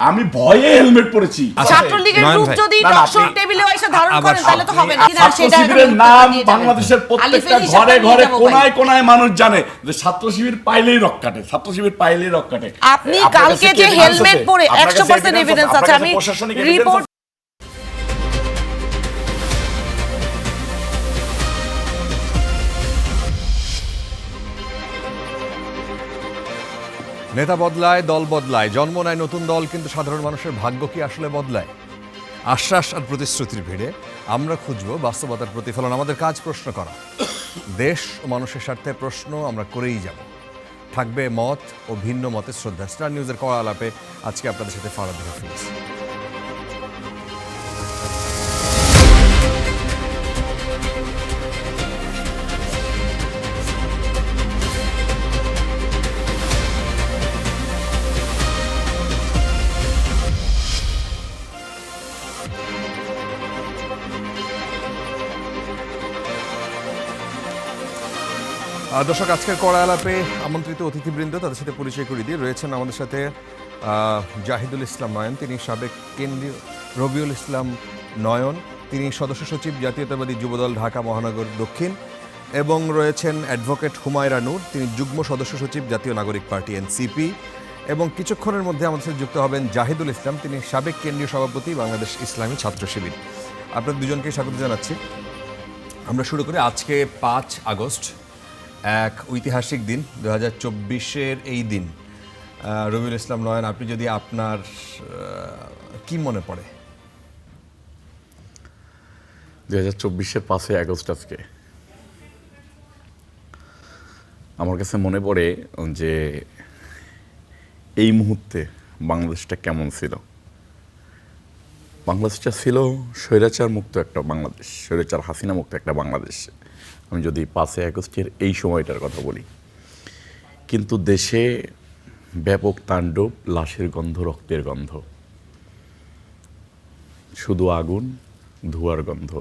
আমি ভয়ে হেলমেট পরেছি। ছাত্রলীগের গ্রুপ যদি টকশো টেবিলে এসে ধারণ করেন তাহলে তো হবে না। ছাত্র শিবিরের নাম বাংলাদেশের প্রত্যেকটা ঘরে ঘরে কোনায় কোনায় মানুষ জানে যে ছাত্র শিবির পাইলেই রক কাটে, ছাত্র শিবির পাইলেই রক কাটে। আপনি কালকে যে হেলমেট পরে 100% এভিডেন্স আছে, আমি রিপোর্ট। নেতা বদলায়, দল বদলায়, জন্ম নেয় নতুন দল, কিন্তু সাধারণ মানুষের ভাগ্য কি আসলে বদলায়? আশ্বাস আর প্রতিশ্রুতির ভিড়ে আমরা খুঁজব বাস্তবতার প্রতিফলন। আমাদের কাজ প্রশ্ন করা, দেশ ও মানুষের স্বার্থে প্রশ্ন আমরা করেই যাব। থাকবে মত ও ভিন্ন মতের শ্রদ্ধা। স্টার নিউজের কড়া আলাপে আজকে আপনাদের সাথে ফারাদ হাফিজ। দর্শক, আজকের কড়া আলাপে আমন্ত্রিত অতিথিবৃন্দ, তাদের সাথে পরিচয় করিয়ে দিয়ে রয়েছেন আমাদের সাথে জাহিদুল ইসলাম নয়ন, তিনি সাবেক কেন্দ্রীয়, রবিউল ইসলাম নয়ন, তিনি সদস্য সচিব জাতীয়তাবাদী যুবদল ঢাকা মহানগর দক্ষিণ, এবং রয়েছেন অ্যাডভোকেট হুমায়রা নূর, তিনি যুগ্ম সদস্য সচিব জাতীয় নাগরিক পার্টি এনসিপি, এবং কিছুক্ষণের মধ্যে আমাদের সাথে যুক্ত হবেন জাহিদুল ইসলাম, তিনি সাবেক কেন্দ্রীয় সভাপতি বাংলাদেশ ইসলামী ছাত্র শিবির। আপনাদের দুজনকে স্বাগত জানাচ্ছি। আমরা শুরু করি। আজকে 5 আগস্ট, এক ঐতিহাসিক দিন, 2024-এর এই দিন। রবিউল ইসলাম নয়ন, আপনি যদি আপনার কি মনে পড়ে 2024-এর 5 আগস্ট? আজকে আমার কাছে মনে পড়ে যে এই মুহূর্তে বাংলাদেশটা কেমন ছিল। বাংলাদেশটা ছিল স্বৈরাচার মুক্ত একটা বাংলাদেশ, স্বৈরাচার হাসিনা মুক্ত একটা বাংলাদেশ। আমি যদি 5 আগস্টের এই সময়টার কথা বলি, কিন্তু দেশে ব্যাপক তাণ্ডব, লাশের গন্ধ, রক্তের গন্ধ, শুধু আগুন, ধোঁয়ার গন্ধ।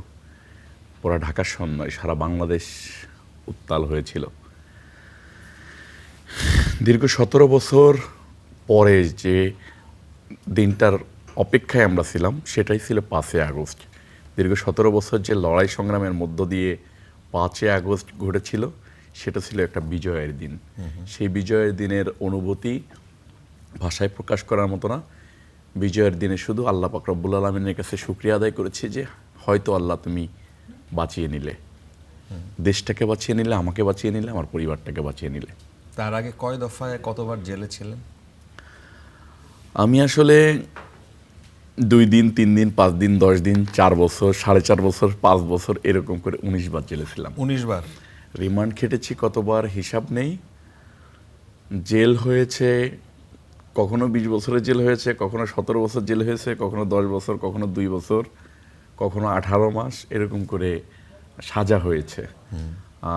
পুরা ঢাকার শহর নয়, সারা বাংলাদেশ উত্তাল হয়েছিল। দীর্ঘ 17 বছর পরে যে দিনটার অপেক্ষায় আমরা ছিলাম, সেটাই ছিল 5 আগস্ট। দীর্ঘ 17 বছর যে লড়াই সংগ্রামের মধ্য দিয়ে 5 আগস্ট ঘটেছিল, সেটা ছিল একটা বিজয়ের দিন। সেই বিজয়ের দিনের অনুভূতি ভাষায় প্রকাশ করার মতো না। বিজয়ের দিনে শুধু আল্লাহ পাক রব্বুল আলামিনের কাছে শুকরিয়া আদায় করেছি যে হয়তো আল্লাহ তুমি বাঁচিয়ে নিলে, দেশটাকে বাঁচিয়ে নিলে, আমাকে বাঁচিয়ে নিলে, আমার পরিবারটাকে বাঁচিয়ে নিলে। তার আগে কয় দফায় কতবার জেলে ছিলেন? আমি আসলে 2 দিন, 3 দিন, 5 দিন, 10 দিন, 4 বছর, 4.5 বছর, 5 বছর, এরকম করে 19 বার জেলে ছিলাম। 19 বার রিমান্ড খেটেছি কতবার হিসাব নেই। জেল হয়েছে, কখনো 20 বছরের জেল হয়েছে, কখনো 17 বছর জেল হয়েছে, কখনো 10 বছর, কখনো 2 বছর, কখনো 18 মাস, এরকম করে সাজা হয়েছে।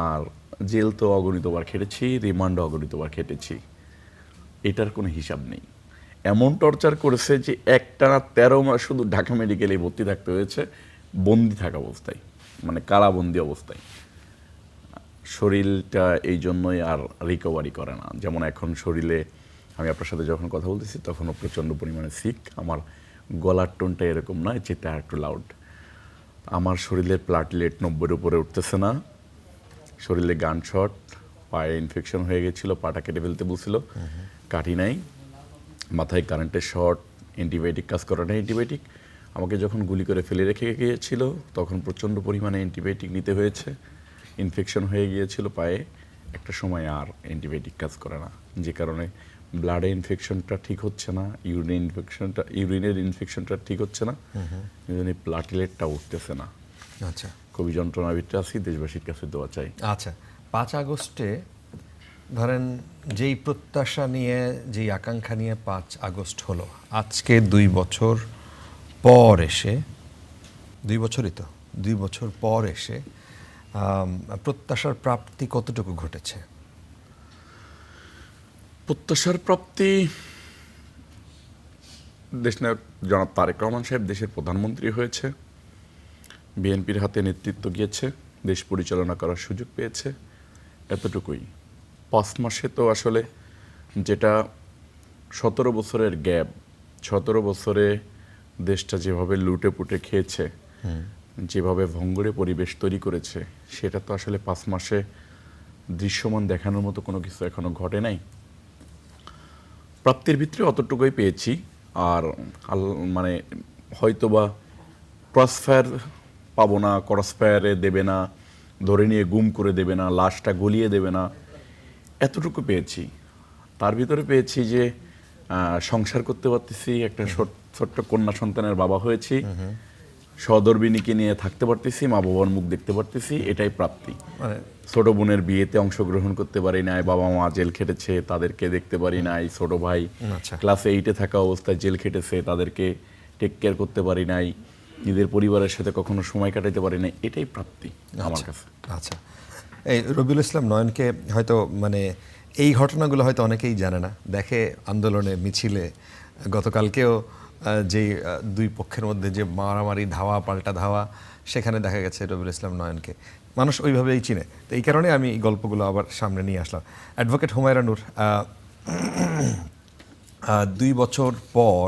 আর জেল তো অগণিতবার খেটেছি, রিমান্ডও অগণিতবার খেটেছি, এটার কোনো হিসাব নেই। এমন টর্চার করেছে যে একটানা 13 মাস শুধু ঢাকা মেডিকেলে ভর্তি থাকতে হয়েছে, বন্দি থাকা অবস্থায়, মানে কারাবন্দি অবস্থায়। শরীরটা এই জন্যই আর রিকভারি করে না। যেমন এখন শরীরে, আমি আপনার সাথে যখন কথা বলতেছি তখনও প্রচণ্ড পরিমাণে সিক। আমার গলার টোনটা এরকম নয়, যেটা একটু লাউড। আমার শরীরের প্লাটলেট 90-এর উপরে উঠতেছে না, শরীরে গান শট, পায়ে ইনফেকশন হয়ে গেছিলো, পাটা কেটে ফেলতে বলছিল, কাটি নাই। মাথায় কারেন্টের শট, অ্যান্টিবায়োটিক কাজ করে না। অ্যান্টিবায়োটিক আমাকে যখন গুলি করে ফেলে রেখে গিয়েছিল তখন প্রচণ্ড পরিমাণে অ্যান্টিবায়োটিক নিতে হয়েছে। ইনফেকশন হয়ে গিয়েছিল পায়ে, একটা সময় আর অ্যান্টিবায়োটিক কাজ করে না, যে কারণে ব্লাডে ইনফেকশনটা ঠিক হচ্ছে না, ইউরিনের ইনফেকশনটা ঠিক হচ্ছে না, এই জন্য প্লাটলেটটা উঠতেছে না। আচ্ছা, খুবই যন্ত্রণার ভিতরে আছি, দেশবাসীর কাছে দোয়া চাই। আচ্ছা, 5 আগস্টে ধরেন যেই প্রত্যাশা নিয়ে, যেই আকাঙ্ক্ষা নিয়ে 5 আগস্ট হলো, আজকে 2 বছর পর এসে, 2 বছরই তো, 2 বছর পর এসে প্রত্যাশার প্রাপ্তি কতটুকু ঘটেছে? প্রত্যাশার প্রাপ্তি, দেশনায়ক জনাব তারেক রহমান সাহেব দেশের প্রধানমন্ত্রী হয়েছে, বিএনপির হাতে নেতৃত্ব গিয়েছে, দেশ পরিচালনা করার সুযোগ পেয়েছে, এতটুকুই। 5 মাসে তো আসলে যেটা 17 বছরের গ্যাপ, 17 বছরে দেশটা যেভাবে লুটে পুটে খেয়েছে, যেভাবে ভঙ্গুরে পরিবেশ তৈরি করেছে, সেটা তো আসলে 5 মাসে দৃশ্যমান দেখানোর মতো কোনো কিছু এখনো ঘটে নাই। প্রাপ্তির ভিতরে অতটুকুই পেয়েছি। আর মানে হয়তোবা ক্রসফায়ার পাবো না, ক্রসফায়ারে দেবে না, ধরে নিয়ে গুম করে দেবে না, লাশটা গলিয়ে দেবে না, এতটুকু পেয়েছি। তার ভিতরে পেয়েছি যে সংসার করতে পারতেছি, একটা ছোট্ট কন্যা সন্তানের বাবা হয়েছি, সহধর্মিণীকে নিয়ে থাকতে পারতেছি, মা বাবার মুখ দেখতে পারতেছি, এটাই প্রাপ্তি। ছোট বোনের বিয়েতে অংশগ্রহণ করতে পারি নাই, বাবা মা জেল খেটেছে, তাদেরকে দেখতে পারি নাই। ছোট ভাই ক্লাস 8-এ থাকা অবস্থায় জেল খেটেছে, তাদেরকে টেক কেয়ার করতে পারি নাই, নিজের পরিবারের সাথে কখনো সময় কাটাতে পারি নাই, এটাই প্রাপ্তি আমার কাছে। আচ্ছা, এই রবিউল ইসলাম নয়নকে হয়তো মানে এই ঘটনাগুলো হয়তো অনেকেই জানে না, দেখে আন্দোলনে মিছিলে, গতকালকেও যেই দুই পক্ষের মধ্যে যে মারামারি, ধাওয়া পাল্টা ধাওয়া, সেখানে দেখা গেছে রবিউল ইসলাম নয়নকে মানুষ ওইভাবেই চিনে। তো এই কারণে আমি এই গল্পগুলো আবার সামনে নিয়ে আসলাম। অ্যাডভোকেট হুমায়রা নূর, 2 বছর পর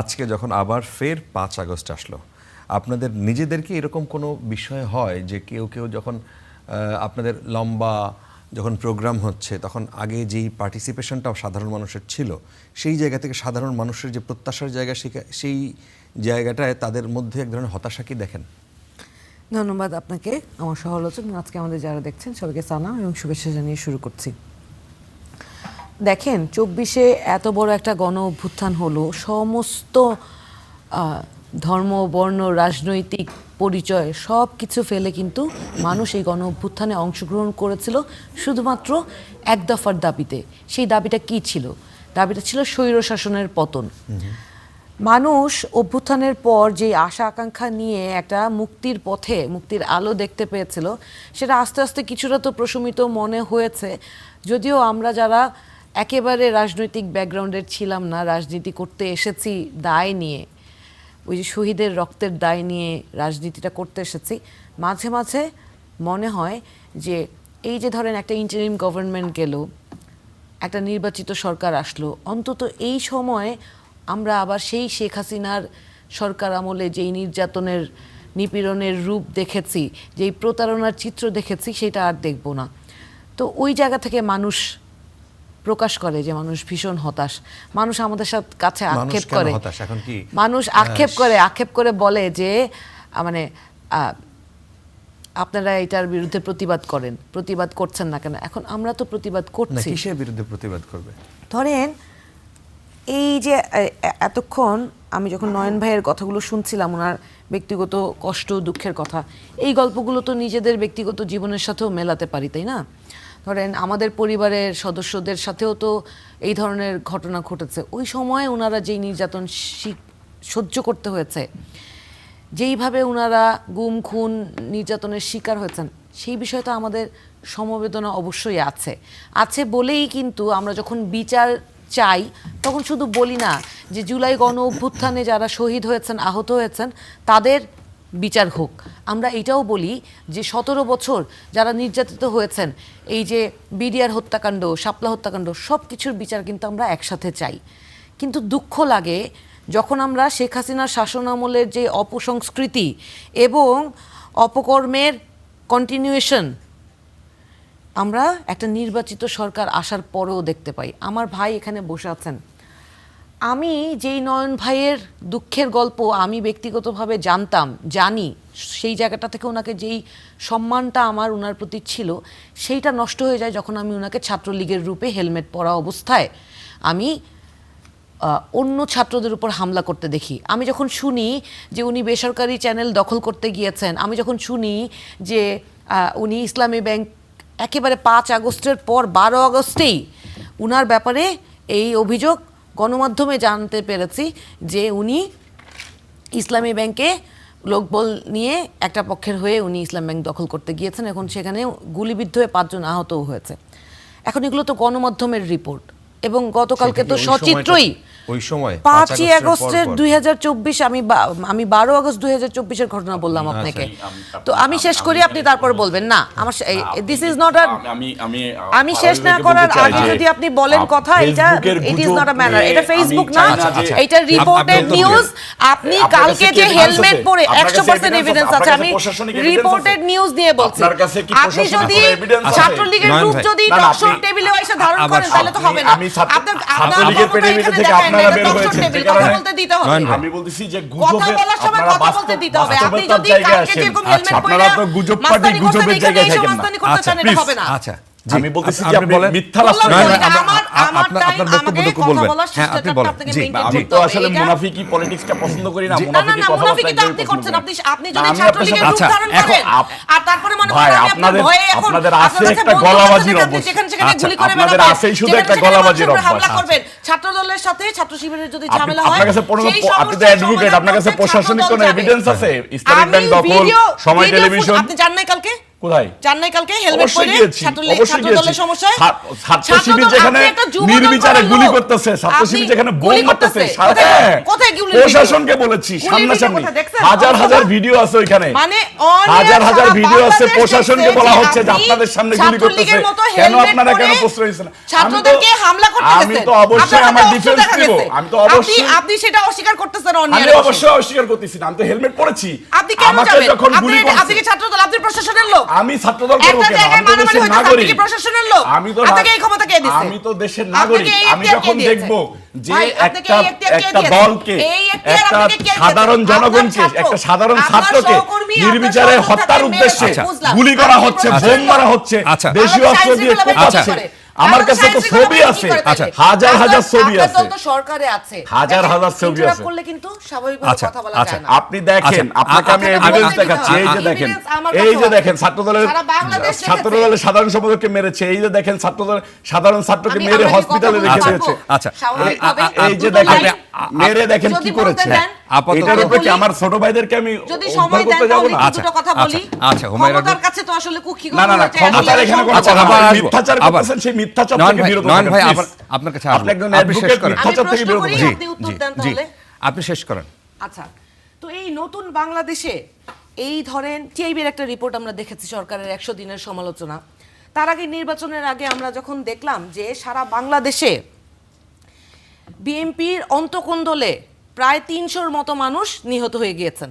আজকে যখন আবার ফের 5 আগস্ট আসলো, আপনাদের নিজেদেরকে এরকম কোনো বিষয় হয় যে কেউ কেউ যখন আপনাদের লম্বা যখন প্রোগ্রাম হচ্ছে, তখন আগে যেই পার্টিসিপেশনটাও সাধারণ মানুষের ছিল, সেই জায়গা থেকে সাধারণ মানুষের যে প্রত্যাশার জায়গা, সেই জায়গাটায় তাদের মধ্যে এক ধরনের হতাশা কি দেখেন? ধন্যবাদ আপনাকে, আমার সহ-আলোচক, আজকে আমাদের যারা দেখছেন সবাইকে সালাম এবং শুভেচ্ছা জানিয়ে শুরু করছি। দেখেন, 24-এ এত বড় একটা গণ অভ্যুত্থান হলো, সমস্ত ধর্ম, বর্ণ, রাজনৈতিক পরিচয় সব কিছু ফেলে কিন্তু মানুষ এই গণ অভ্যুত্থানে অংশগ্রহণ করেছিল শুধুমাত্র এক দফার দাবিতে। সেই দাবিটা কি ছিল? দাবিটা ছিল স্বৈরশাসনের পতন। মানুষ অভ্যুত্থানের পর যে আশা আকাঙ্ক্ষা নিয়ে একটা মুক্তির পথে, মুক্তির আলো দেখতে পেয়েছিল, সেটা আস্তে আস্তে কিছুটা তো প্রশমিত মনে হয়েছে। যদিও আমরা যারা একেবারে রাজনৈতিক ব্যাকগ্রাউন্ডের ছিলাম না, রাজনীতি করতে এসেছি দায় নিয়ে, ওই যে শহীদের রক্তের দায় নিয়ে রাজনীতিটা করতে এসেছি, মাঝে মাঝে মনে হয় যে এই যে ধরেন একটা ইন্টারিম গভর্নমেন্ট গেল, একটা নির্বাচিত সরকার আসলো, অন্তত এই সময় আমরা আবার সেই শেখ হাসিনার সরকার আমলে যেই নির্যাতনের, নিপীড়নের রূপ দেখেছি, যেই প্রতারণার চিত্র দেখেছি, সেটা আর দেখব না। তো ওই জায়গা থেকে মানুষ প্রকাশ করে যে মানুষ ভীষণ হতাশ। মানুষ আমাদের কাছে আক্ষেপ করে, মানুষ আক্ষেপ করে বলে যে মানে আপনারা এটার বিরুদ্ধে প্রতিবাদ করছেন না কেন? এখন আমরা তো প্রতিবাদ করছি। কিসের বিরুদ্ধে প্রতিবাদ করবে? ধরেন এই যে এতক্ষণ আমি যখন নয়ন ভাইয়ের কথাগুলো শুনছিলাম, ওনার ব্যক্তিগত কষ্ট, দুঃখের কথা, এই গল্পগুলো তো নিজেদের ব্যক্তিগত জীবনের সাথেও মেলাতে পারি, তাই না? ধরেন আমাদের পরিবারের সদস্যদের সাথেও তো এই ধরনের ঘটনা ঘটেছে। ওই সময় ওনারা যেই নির্যাতন সহ্য করতে হয়েছে, যেইভাবে ওনারা গুম, খুন, নির্যাতনের শিকার হয়েছেন, সেই বিষয়ে তো আমাদের সমবেদনা অবশ্যই আছে বলেই কিন্তু আমরা যখন বিচার চাই, তখন শুধু বলি না যে জুলাই গণ অভ্যুত্থানে যারা শহীদ হয়েছেন, আহত হয়েছেন, তাদের বিচার হোক। আমরা এটাও বলি যে 17 বছর যারা নির্যাতিত হয়েছেন, এই যে বিডিআর হত্যাকাণ্ড, শাপলা হত্যাকাণ্ড, সব কিছুর বিচার কিন্তু আমরা একসাথে চাই। কিন্তু দুঃখ লাগে যখন আমরা শেখ হাসিনার শাসন আমলের যে অপসংস্কৃতি এবং অপকর্মের কন্টিনিউয়েশন আমরা একটা নির্বাচিত সরকার আসার পরেও দেখতে পাই। আমার ভাই এখানে বসে আছেন, আমি যেই নয়ন ভাইয়ের দুঃখের গল্প আমি ব্যক্তিগতভাবে জানি, সেই জায়গাটা থেকে ওনাকে যেই সম্মানটা আমার ওনার প্রতি ছিল, সেইটা নষ্ট হয়ে যায় যখন আমি ওনাকে ছাত্রলীগের রূপে হেলমেট পরা অবস্থায় আমি অন্য ছাত্রদের উপর হামলা করতে দেখি। আমি যখন শুনি যে উনি বেসরকারি চ্যানেল দখল করতে গিয়েছেন, আমি যখন শুনি যে উনি ইসলামী ব্যাংক একেবারে 5 আগস্টের পর 12 আগস্টেই উনার ব্যাপারে এই অভিযোগ গণমাধ্যমে জানতে পেরেছি যে উনি ইসলামী ব্যাংকে লোকবল নিয়ে একটা পক্ষের হয়ে উনি ইসলাম ব্যাংক দখল করতে গিয়েছেন, এখন সেখানে গুলিবিদ্ধ হয়ে 5 জন আহতও হয়েছে। এখন এগুলো তো গণমাধ্যমের রিপোর্ট, এবং গতকালকে তো সচিত্রই ওই সময় 5ই আগস্টের 2024 আমি 12 আগস্ট 2024-এর ঘটনা বললাম আপনাকে। তো আমি শেষ করি, আপনি তারপর বলবেন। না, আমার দিস ইজ নট আ আমি শেষ না করার আগে যদি আপনি বলেন কথা, এটা it is not a manner. এটা ফেসবুক না, এটা রিপোর্টেড নিউজ। আপনি কালকে যে হেলমেট পরে 100% এভিডেন্স আছে, আমি রিপোর্টেড নিউজ দিয়ে বলছি। আপনি যদি ছাত্রলীগের গ্রুপ যদি টকশোর টেবিলে এসে ধারণ করেন তাহলে তো হবে না। আপনার ছাত্রলীগের পেরিমিটার থেকে আপনারা বের হয়েছেন, যে কারণে বলতে দিতে হবে। আমি বলতেছি যে কথা বলার সময় কথা বলতে দিতে হবে। আপনি যদি কালকে যেরকম হেলমেট পরে আপনারা তো গুজব পার্টি গুজবের জায়গায় থাকেন না। মাস্তানি করতে চান, এটা হবে না। আচ্ছা, আমি বলতেছি যে আপনি মিথ্যা রাস্তা আপনার বক্তব্যটুকু বলবেন। হ্যাঁ, আপনি বলেন। জি, আমি তো আসলে মুনাফিকি পলিটিক্সটা পছন্দ করি না। মুনাফিকি মুনাফিকি তো আপনি করছেন। আপনি যদি ছাত্রলীগের গ্রুপ ধারণ করেন আর তারপরে মনে করেন আপনার ভয়ে এখন আপনাদের আছে একটা গলাবাজির অভ্যাস, যেখানে সেখানে গুলি করে আপনাদের আছে শুধু একটা গলাবাজির অভ্যাস করবেন। ছাত্রদলের সাথে ছাত্র শিবিরের যদি ঝামেলা হয়, আপনার কাছে আপনি তো অ্যাডভোকেট, আপনার কাছে প্রশাসনিক কোনো এভিডেন্স আছে? ইসলামিক ব্যাংক দখল, সময় টেলিভিশন, আপনি জান নাই কালকে? কোথায় জান নাই কালকে হেলমেট পরে ছাত্রদলের সমস্যা? ছাত্র শিবির যেখানে নির্বিচারে গুলি করতেছে, ছাত্র শিবির যেখানে বোম মারতেছে, কোথায় গুলি? প্রশাসনকে বলেছি সামনাসামনি, হাজার হাজার ভিডিও আছে ওইখানে, মানে হাজার ভিডিও আছে। প্রশাসনকে বলা হচ্ছে যে আপনাদের সামনে গুলি করতেছে, কেন আপনারা কেন প্রশ্রয় দিচ্ছেন? ছাত্রদেরকে হামলা করতেছে। আমি তো অবশ্যই আমার ডিফেন্স দেব। আমি তো অবশ্যই, আপনি সেটা অস্বীকার করতেছেন। আমি অবশ্যই অস্বীকার করতেছি না। আমি তো হেলমেট পরেছি। আপনি কেন যাবেন? আপনি কি ছাত্রদল? আপনি প্রশাসনের লোক? আমি ছাত্রদল করব কেন? আমি তো দেশের নাগরিক। আপনি প্রশাসনের লোক? আমি তো আপনাকে এই ক্ষমতা কে দিয়েছে? আমি তো দেশের নাগরিক। আমি যখন দেখব যে একটা দলকে, একটা সাধারণ জনগণকে, একটা সাধারণ ছাত্রকে নির্বিচারে হত্যার উদ্দেশ্যে গুলি করা হচ্ছে, বোম মারা হচ্ছে, দেশীয় অস্ত্র দিয়ে কোপাচ্ছে, আমার কাছে তো ছবি আছে, হাজার হাজার ছবি আছে। তো সরকারে আছে, হাজার হাজার ছবি আছে। করলে কিন্তু স্বাভাবিকভাবে কথা বলা যায় না। আপনি দেখেন, আপনাকে আমি এভিডেন্স দেখাচ্ছি। এই যে দেখেন, এই যে দেখেন ছাত্রদলের সাধারণ সম্পাদককে মেরেছে, এই যে দেখেন ছাত্রদলের সাধারণ ছাত্রকে মেরে হসপিটালে রেখে দিয়েছে। আচ্ছা, এই যে দেখেন মেরে দেখেন কি করেছে। এটার উপরে কি আমার ছোট ভাইদেরকে আমি যদি সময় দেন তাহলে দুটো কথা বলি। আচ্ছা, হুমায়রা, ক্ষমতার কাছে তো আসলে কুক্ষি না না না, ক্ষমতার এখানে কোনো কথা না। মিথ্যাচার করতেছেন, সেই মিথ্যাচার থেকে বিরত থাকেন। ভাই, আপনার কাছে আপনি একজন অ্যাডভোকেট, মিথ্যাচার থেকে বিরত থাকেন। আপনি উত্তর দেন তাহলে। আপনি শেষ করেন। আচ্ছা, তো এই নতুন বাংলাদেশে এই ধরেন টিআইবির একটা রিপোর্ট আমরা দেখেছি, সরকারের 100 দিনের সমালোচনা। তার আগে নির্বাচনের আগে আমরা যখন দেখলাম যে সারা বাংলাদেশে বিএনপির অন্তঃকন্দলে প্রায় 300-র মতো মানুষ নিহত হয়ে গিয়েছেন।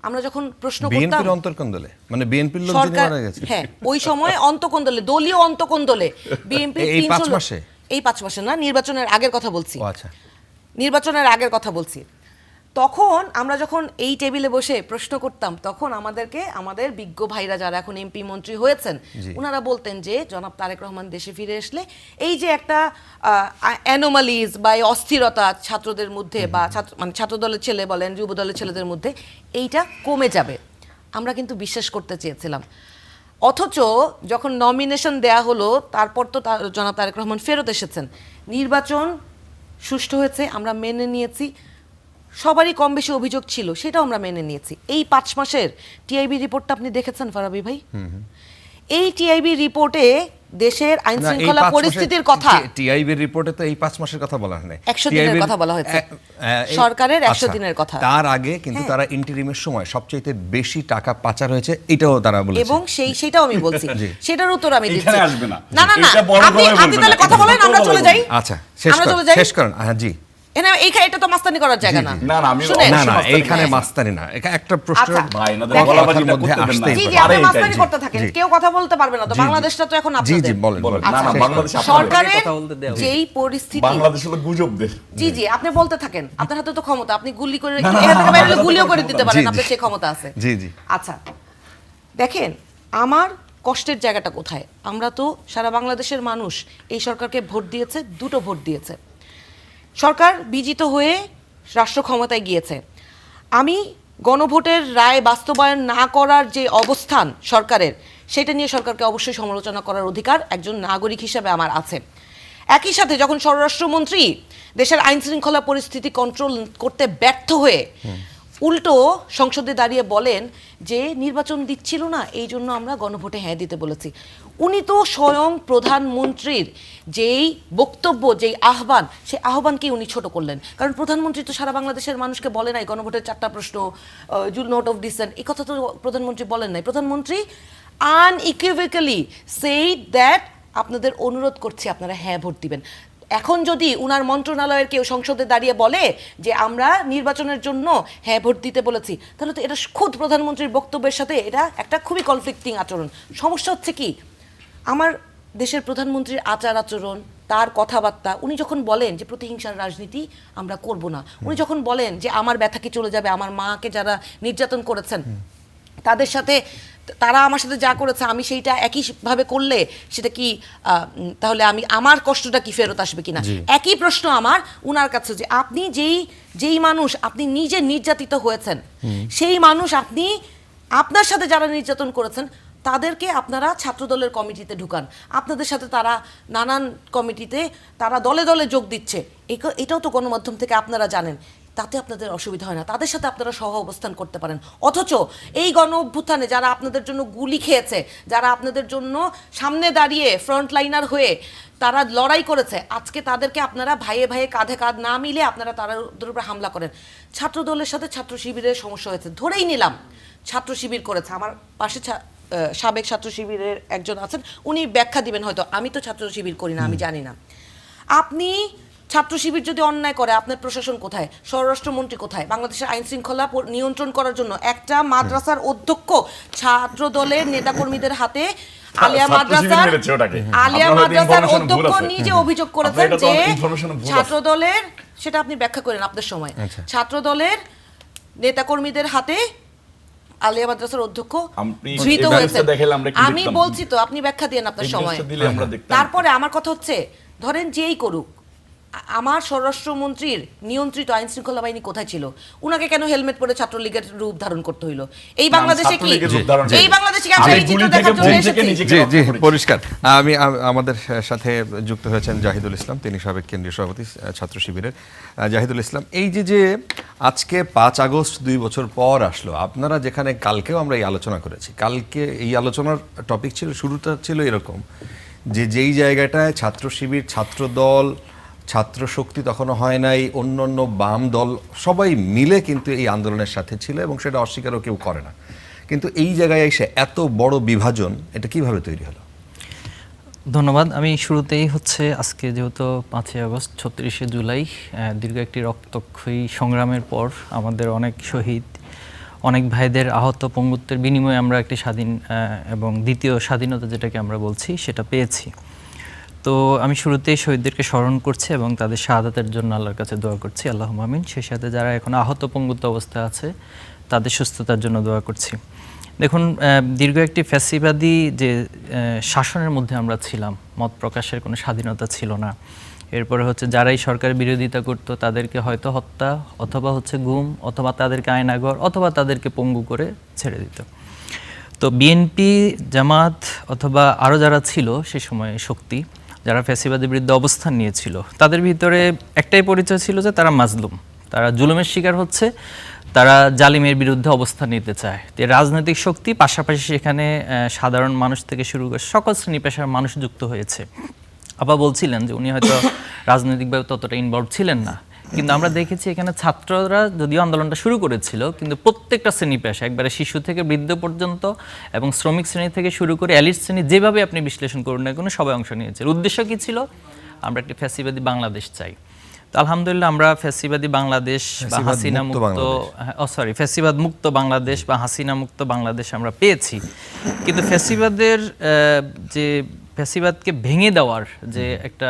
আমরা যখন প্রশ্ন করতাম বিএনপির অন্তর্কন্দলে, মানে বিএনপির লোক যিনি মারা গেছে, হ্যাঁ ওই সময় অন্তঃকন্দলে, দলীয় অন্তঃকন্দলে বিএনপি এই 5 মাসে, এই 5 মাসে না, নির্বাচনের আগের কথা বলছি। আচ্ছা, নির্বাচনের আগের কথা বলছি। তখন আমরা যখন এই টেবিলে বসে প্রশ্ন করতাম, তখন আমাদেরকে আমাদের বিজ্ঞ ভাইরা যারা এখন এমপি মন্ত্রী হয়েছেন, ওনারা বলতেন যে জনাব তারেক রহমান দেশে ফিরে আসলে এই যে একটা অ্যানোমালিজ বা অস্থিরতা ছাত্রদের মধ্যে বা মানে ছাত্রদলের ছেলে বলেন, যুব দলের ছেলেদের মধ্যে, এইটা কমে যাবে। আমরা কিন্তু বিশ্বাস করতে চেয়েছিলাম। অথচ যখন নমিনেশন দেয়া হলো, তারপর তো জনাব তারেক রহমান ফেরত এসেছেন, নির্বাচন সুষ্ঠু হয়েছে, আমরা মেনে নিয়েছি। সবারই কম বেশি অভিযোগ ছিল, সেটাও আমরা মেনে নিয়েছি। এই 5 মাসের টিআইবি রিপোর্টটা আপনি দেখেছেন ফারাবি ভাই? এই টিআইবি রিপোর্টে দেশের আইন শৃঙ্খলা পরিস্থিতির কথা, টিআইবির রিপোর্টে তো এই 5 মাসের কথা বলা হয়নি, 100 দিনের কথা বলা হয়েছে, সরকারের 100 দিনের কথা। তার আগে কিন্তু তারা ইন্টারিমের সময় সবচেয়ে বেশি টাকা পাচার হয়েছে, এটাও তারা বলেছে, এবং সেটাও আমি বলছি, সেটার উত্তর আমি দিচ্ছি। এখানে আসবে না, না না না, আপনি তাহলে কথা বলেন, আমরা চলে যাই। আচ্ছা, শেষ করেন। হ্যাঁ জি, এটা তো মাস্তানি করার জায়গা না। না না, আমি না, এইখানে মাস্তানি না, একটা প্রশ্ন ভাই নাদের গলাবাজি মধ্যে আসতেই জি জি, আপনি মাস্তানি করতে থাকেন, কেউ কথা বলতে পারবে না তো। বাংলাদেশটা তো এখন আপনাদের। জি জি, বলেন। না না, বাংলাদেশ সরকারের যেই পরিস্থিতি, বাংলাদেশ হলো গুজব দেশ। জি জি, আপনি বলতে থাকেন, আপনার হাতে তো ক্ষমতা, আপনি গুলি করে এখান থেকে বাইরে গুলিও করে দিতে পারেন, আপনার সেই ক্ষমতা আছে। জি জি, আচ্ছা দেখেন আমার কষ্টের জায়গাটা কোথায়। আমরা তো সারা বাংলাদেশের মানুষ এই সরকারকে ভোট দিয়েছে, দুটো ভোট দিয়েছে। সরকার বিজিত হয়ে রাষ্ট্র ক্ষমতায় গিয়েছে। আমি গণভোটের রায় বাস্তবায়ন না করার যে অবস্থান সরকারের, সেটা নিয়ে সরকারকে অবশ্যই সমালোচনা করার অধিকার একজন নাগরিক হিসেবে আমার আছে। একই সাথে যখন স্বরাষ্ট্রমন্ত্রী দেশের আইন শৃঙ্খলা পরিস্থিতি কন্ট্রোল করতে ব্যর্থ হয়ে উল্টো সংসদে দাঁড়িয়ে বলেন যে নির্বাচন দিচ্ছিল না, এই জন্য আমরা গণভোটে হ্যাঁ দিতে বলেছি। উনি তো স্বয়ং প্রধানমন্ত্রীর যেই বক্তব্য, যেই আহ্বান, সেই আহ্বানকে উনি ছোট করলেন। কারণ প্রধানমন্ত্রী তো সারা বাংলাদেশের মানুষকে বলে নাই গণভোটের 4টা প্রশ্ন, নোট অফ ডিসেন্ট, এই কথা তো প্রধানমন্ত্রী বলেন নাই। প্রধানমন্ত্রী আনইকুইভোক্যালি সেইড দ্যাট আপনাদের অনুরোধ করছি আপনারা হ্যাঁ ভোট দিবেন। এখন যদি উনার মন্ত্রণালয়ের কেউ সংসদে দাঁড়িয়ে বলে যে আমরা নির্বাচনের জন্য হ্যাঁ ভোট দিতে বলেছি, তাহলে তো এটা খুদ প্রধানমন্ত্রীর বক্তব্যের সাথে এটা একটা খুবই কনফ্লিক্টিং আচরণ। সমস্যা হচ্ছে কি, আমার দেশের প্রধানমন্ত্রীর আচার আচরণ, তার কথাবার্তা, উনি যখন বলেন যে প্রতিহিংসার রাজনীতি আমরা করব না, উনি যখন বলেন যে আমার ব্যথা কি চলে যাবে, আমার মাকে যারা নির্যাতন করেছেন তাদের সাথে, তারা আমার সাথে যা করেছে আমি সেইটা একইভাবে করলে সেটা কি তাহলে আমার কষ্টটা কি ফেরত আসবে কিনা? একই প্রশ্ন আমার উনার কাছে, যে আপনি যেই মানুষ আপনি নিজে নির্যাতিত হয়েছেন, সেই মানুষ আপনি আপনার সাথে যারা নির্যাতন করেছেন তাদেরকে আপনারা ছাত্রদলের কমিটিতে ঢুকান, আপনাদের সাথে তারা নানান কমিটিতে তারা দলে দলে যোগ দিচ্ছে, এটাও তো গণমাধ্যম থেকে আপনারা জানেন, তাতে আপনাদের অসুবিধা হয় না, তাদের সাথে আপনারা সহ অবস্থান করতে পারেন। অথচ এই গণ অভ্যুত্থানে যারা আপনাদের জন্য গুলি খেয়েছে, যারা আপনাদের জন্য সামনে দাঁড়িয়ে ফ্রন্টলাইনার হয়ে তারা লড়াই করেছে, আজকে তাদেরকে আপনারা ভাইয়ে ভাইয়ে কাঁধে কাঁধ না মিলে আপনারা তাদের উপরে হামলা করেন। ছাত্রদলের সাথে ছাত্র শিবিরের সমস্যা হয়েছে, ধরেই নিলাম ছাত্র শিবির করেছে, আমার পাশে সাবেক ছাত্র শিবিরের একজন আছেন, উনি ব্যাখ্যা দিবেন হয়তো, আমি তো ছাত্র শিবির করি না, আমি জানি না। আপনি ছাত্র শিবির যদি অন্যায় করে, আপনার প্রশাসন কোথায়, স্বরাষ্ট্রমন্ত্রী কোথায়, বাংলাদেশের আইন শৃঙ্খলা নিয়ন্ত্রণ করার জন্য একটা মাদ্রাসার অধ্যক্ষ ছাত্র দলের নেতাকর্মীদের হাতে আলিয়া মাদ্রাসার অধ্যক্ষ নিজে অভিযোগ করেছেন যে ছাত্র দলের, সেটা আপনি ব্যাখ্যা করেন আপনার সময়, ছাত্র দলের নেতাকর্মীদের হাতে আলিয়া মাদ্রাসার অধ্যক্ষ ধৃত হয়েছে। আমি বলছি তো, আপনি ব্যাখ্যা দিয়েন আপনার সময়। তারপরে আমার কথা হচ্ছে, ধরেন যেই করুক, আমার স্বরাষ্ট্রমন্ত্রীর নিয়ন্ত্রিত আইন শৃঙ্খলা বাহিনী কোথায় ছিল? উনাকে কেন হেলমেট পরে ছাত্রলীগের রূপ ধারণ করতে হইলো? এই বাংলাদেশে কি পরিষ্কার। আমাদের সাথে যুক্ত হয়েছেন জাহিদুল ইসলাম, তিনি সাবেক কেন্দ্রীয় সভাপতি ছাত্র শিবিরের। জাহিদুল ইসলাম, এই যে আজকে 5 আগস্ট 2 বছর পর আসলো, আপনারা যেখানে কালকেও আমরা এই আলোচনা করেছি, কালকে এই আলোচনার টপিক ছিল, শুরুটা ছিল এরকম যে যেই জায়গাটায় ছাত্র শিবির, ছাত্র দল, ছাত্র শক্তি তখনও হয় নাই, অন্য বাম দল সবাই মিলে কিন্তু এই আন্দোলনের সাথে ছিল এবং সেটা অস্বীকারও কেউ করে না, কিন্তু এই জায়গায় এসে এত বড় বিভাজন, এটা কিভাবে তৈরি হলো? ধন্যবাদ। আমি শুরুতেই আজকে যেহেতু 5ই আগস্ট 36শে জুলাই দীর্ঘ একটি রক্তক্ষয়ী সংগ্রামের পর আমাদের অনেক শহীদ, অনেক ভাইদের আহত পঙ্গুত্বের বিনিময়ে আমরা একটি স্বাধীন এবং দ্বিতীয় স্বাধীনতা যেটাকে আমরা বলছি সেটা পেয়েছি। তো আমি শুরুতেই শহীদদেরকে স্মরণ করছি এবং তাদের শাহাদাতের জন্য আল্লাহর কাছে দোয়া করছি, আল্লাহুম্মা আমিন। সেই সাথে যারা এখন আহত পঙ্গুত্ব অবস্থায় আছে তাদের সুস্থতার জন্য দোয়া করছি। দেখুন, দীর্ঘ একটি ফ্যাসিবাদী যে শাসনের মধ্যে আমরা ছিলাম, মত প্রকাশের কোনো স্বাধীনতা ছিল না। এরপরে যারাই সরকারের বিরোধিতা করতো তাদেরকে হয়তো হত্যা, অথবা গুম, অথবা তাদেরকে আয়নাঘর, অথবা তাদেরকে পঙ্গু করে ছেড়ে দিত। তো বিএনপি, জামাত অথবা আরও যারা ছিল সে সময়ে শক্তি, যারা ফ্যাসিবাদের বিরুদ্ধে অবস্থান নিয়েছিল, তাদের ভিতরে একটাই পরিচয় ছিল যে তারা মাজলুম, তারা জুলুমের শিকার হচ্ছে, তারা জালিমের বিরুদ্ধে অবস্থান নিতে চায়। রাজনৈতিক শক্তি পাশাপাশি সেখানে সাধারণ মানুষ থেকে শুরু করে সকল শ্রেণী পেশার মানুষ যুক্ত হয়েছে। আবার বলছিলেন যে উনি হয়তো রাজনৈতিকভাবে ততটা ইনভলভ ছিলেন না, কিন্তু আমরা দেখেছি এখানে ছাত্ররা যদিও আন্দোলনটা শুরু করেছিল, কিন্তু প্রত্যেকটা শ্রেণী পেশা, একবারে শিশু থেকে বৃদ্ধ পর্যন্ত এবং শ্রমিক শ্রেণী থেকে শুরু করে এলিট শ্রেণী, যেভাবে আপনি বিশ্লেষণ করুন না কেন, সবাই অংশ নিয়েছে। উদ্দেশ্য কী ছিল? আমরা একটি ফ্যাসিবাদী বাংলাদেশ চাই। তো আলহামদুলিল্লাহ আমরা ফ্যাসিবাদী বাংলাদেশ বা হাসিনা মুক্ত, ফ্যাসিবাদ মুক্ত বাংলাদেশ বা হাসিনা মুক্ত বাংলাদেশ আমরা পেয়েছি। কিন্তু ফ্যাসিবাদের যে ফ্যাসিবাদকে ভেঙে দেওয়ার যে একটা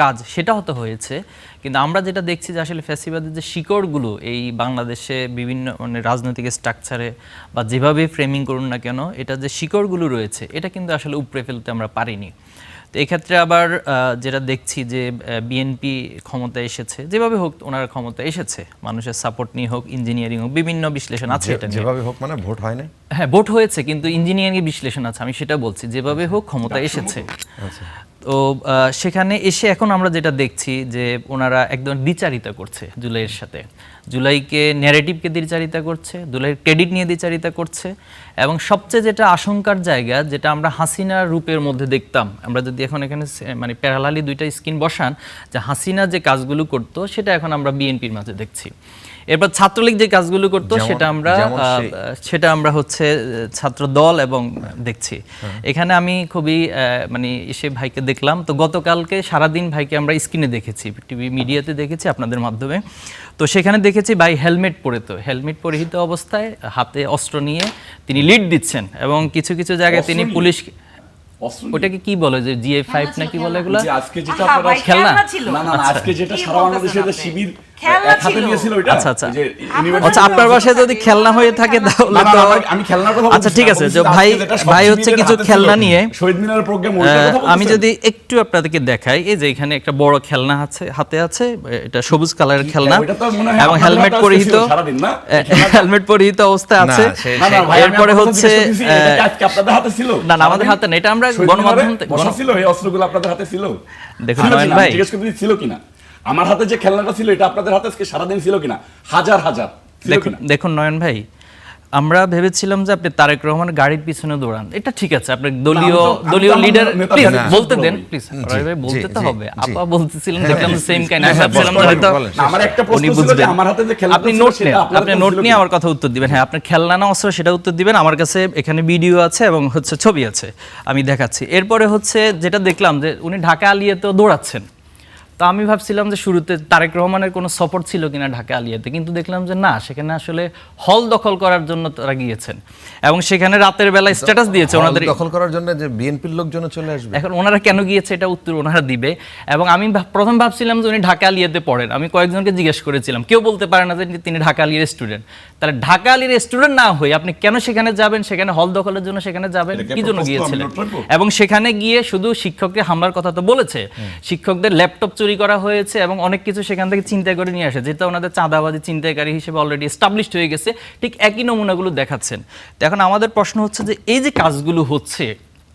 কাজ, সেটা হয়েছে। কিন্তু আমরা যেটা দেখছি যে আসলে ফ্যাসিবাদের যে শিকড়গুলো এই বাংলাদেশে বিভিন্ন রাজনৈতিক স্ট্রাকচারে বা যেভাবে ফ্রেমিং করুন না কেন, এটা যে শিকড়গুলো রয়েছে এটা কিন্তু আসলে উপড়ে ফেলতে আমরা পারিনি। তো এক্ষেত্রে আবার যেটা দেখছি যে বিএনপি ক্ষমতায় এসেছে, যেভাবে হোক ওনার ক্ষমতা এসেছে, মানুষের সাপোর্ট নিয়ে হোক, ইঞ্জিনিয়ারিং হোক, বিভিন্ন বিশ্লেষণ আছে, এটা যেভাবে হোক, মানে ভোট হয় না। হ্যাঁ ভোট হয়েছে, কিন্তু ইঞ্জিনিয়ারিং বিশ্লেষণ আছে, আমি সেটা বলছি, যেভাবে হোক ক্ষমতা এসেছে। তো সেখানে এসে এখন আমরা যেটা দেখছি যে ওনারা একদম দ্বিচারিতা করছে জুলাইয়ের সাথে, জুলাইকে ন্যারেটিভকে দ্বিচারিতা করছে, জুলাইয়ের ক্রেডিট নিয়ে দ্বিচারিতা করছে, এবং সবচেয়ে যেটা আশঙ্কার জায়গা, যেটা আমরা হাসিনার রূপের মধ্যে দেখতাম, আমরা যদি এখন এখানে মানে প্যারালালি দুইটা স্ক্রিন বসান, যে হাসিনা যে কাজগুলো করতো সেটা এখন আমরা বিএনপির মাঝে দেখছি। এরপর ছাত্রলীগ যে কাজগুলো করতো সেটা আমরা হচ্ছে ছাত্র দল এবং দেখছি। এখানে আমি খুবই মানে এসে ভাইকে দেখলাম, তো গতকালকে সারাদিন ভাইকে আমরা স্ক্রিনে দেখেছি, টিভি মিডিয়াতে দেখেছি আপনাদের মাধ্যমে। তো সেখানে দেখেছি ভাই হেলমেট পরিহিত অবস্থায় হাতে অস্ত্র নিয়ে তিনি লিড দিচ্ছেন, এবং কিছু কিছু জায়গায় তিনি পুলিশ, ওটাকে কি বলে যে GA5 না কি বলে এগুলো, আজকে যেটা আপনারা খেলনা না আজকে যেটা সারা বাংলাদেশে যে শিবির এক হাতে নিয়েছিল ওইটা। আচ্ছা আপনার বাসায় যদি খেলনা হয়ে থাকে তাহলে তো আমি খেলনার কথা আচ্ছা ঠিক আছে, যে ভাই হচ্ছে কিছু খেলনা নিয়ে শহীদ মিনারের প্রোগ্রাম ওইটার কথা বলছেন। আমি যদি একটু আপনাদেরকে দেখাই, এই যে এখানে একটা বড় খেলনা হাতে আছে, এটা সবুজ কালারের খেলনা এবং হেলমেট পরিহিত অবস্থায় আছে। এরপরে হচ্ছে আপনাদের হাতে ছিল না, আমাদের হাতে না, এটা আমরা গণমাধ্যম ছিল, এই অস্ত্রগুলো আপনাদের হাতে ছিল। দেখুন নয়ন ভাই, জিজ্ঞেস করতে ছিল কিনা, আমার হাতে যে খেলনাটা ছিল এটা আপনাদের হাতে আজকে সারাদিন ছিল কিনা, হাজার ছিল কিনা? দেখুন নয়ন ভাই, আমরা ভেবেছিলাম যে আপনি তারেক রহমানের গাড়ির পিছনে দৌড়ান, এটা ঠিক আছে, আপনি দলীয় লিডার, প্লিজ বলতে দেন, প্লিজ ভাই বলতে তো হবে। আপা বলতেছিলেন, দেখলাম সেম কাইন্ড, আমি ভাবছিলাম যে হয়তো আমার একটা প্রশ্ন ছিল যে আমার হাতে যে খেলনা, আপনি নোট নিয়ে আমার কথা উত্তর দিবেন। হ্যাঁ, আপনার খেলনা না অস্ত্র সেটা উত্তর দিবেন। আমার কাছে এখানে ভিডিও আছে এবং হচ্ছে ছবি আছে, আমি দেখাচ্ছি। এরপরে হচ্ছে যেটা দেখলাম যে উনি ঢাকা আলিয়াতেও দৌড়াচ্ছেন। তো আমি ভাবছিলাম যে শুরুতে তারেক রহমানের কোনো সাপোর্ট ছিল কিনা ঢাকা আলিয়াতে, কিন্তু দেখলাম যে না, সেখানে আসলে হল দখল করার জন্য তারা গিয়েছেন, এবং সেখানে রাতের বেলা স্ট্যাটাস দিয়েছে ওনাদের দখল করার জন্য, যে বিএনপির লোকজন চলে আসবে। এখন ওনারা কেন গিয়েছে এটা উত্তর ওনারা দিবে। এবং আমি প্রথম ভাবছিলাম যে উনি ঢাকা আলিয়াতে পড়েন, আমি কয়েকজনকে জিজ্ঞেস করেছিলাম, কেউ বলতে পারে না যে তিনি ঢাকা আলিয়ার স্টুডেন্ট। তাহলে ঢাকা আলিয়ার স্টুডেন্ট না হয়ে আপনি কেন সেখানে যাবেন, সেখানে হল দখলের জন্য সেখানে যাবেন, কি জন্য গিয়েছিলেন? এবং সেখানে গিয়ে শুধু শিক্ষককে হামলার কথা তো বলেছে, শিক্ষকদের ল্যাপটপ চুরি করা হয়েছে এবং অনেক কিছু সেখান থেকে চিন্তাই করে নিয়ে আসে, যেটা ওনাদের চাঁদাবাজি চিন্তাকারী হিসেবে অলরেডি এস্টাবলিশড হয়ে গেছে। ঠিক একই নমুনাগুলো দেখাচ্ছেন। তো এখন আমাদের প্রশ্ন হচ্ছে যে এই যে কাজগুলো হচ্ছে,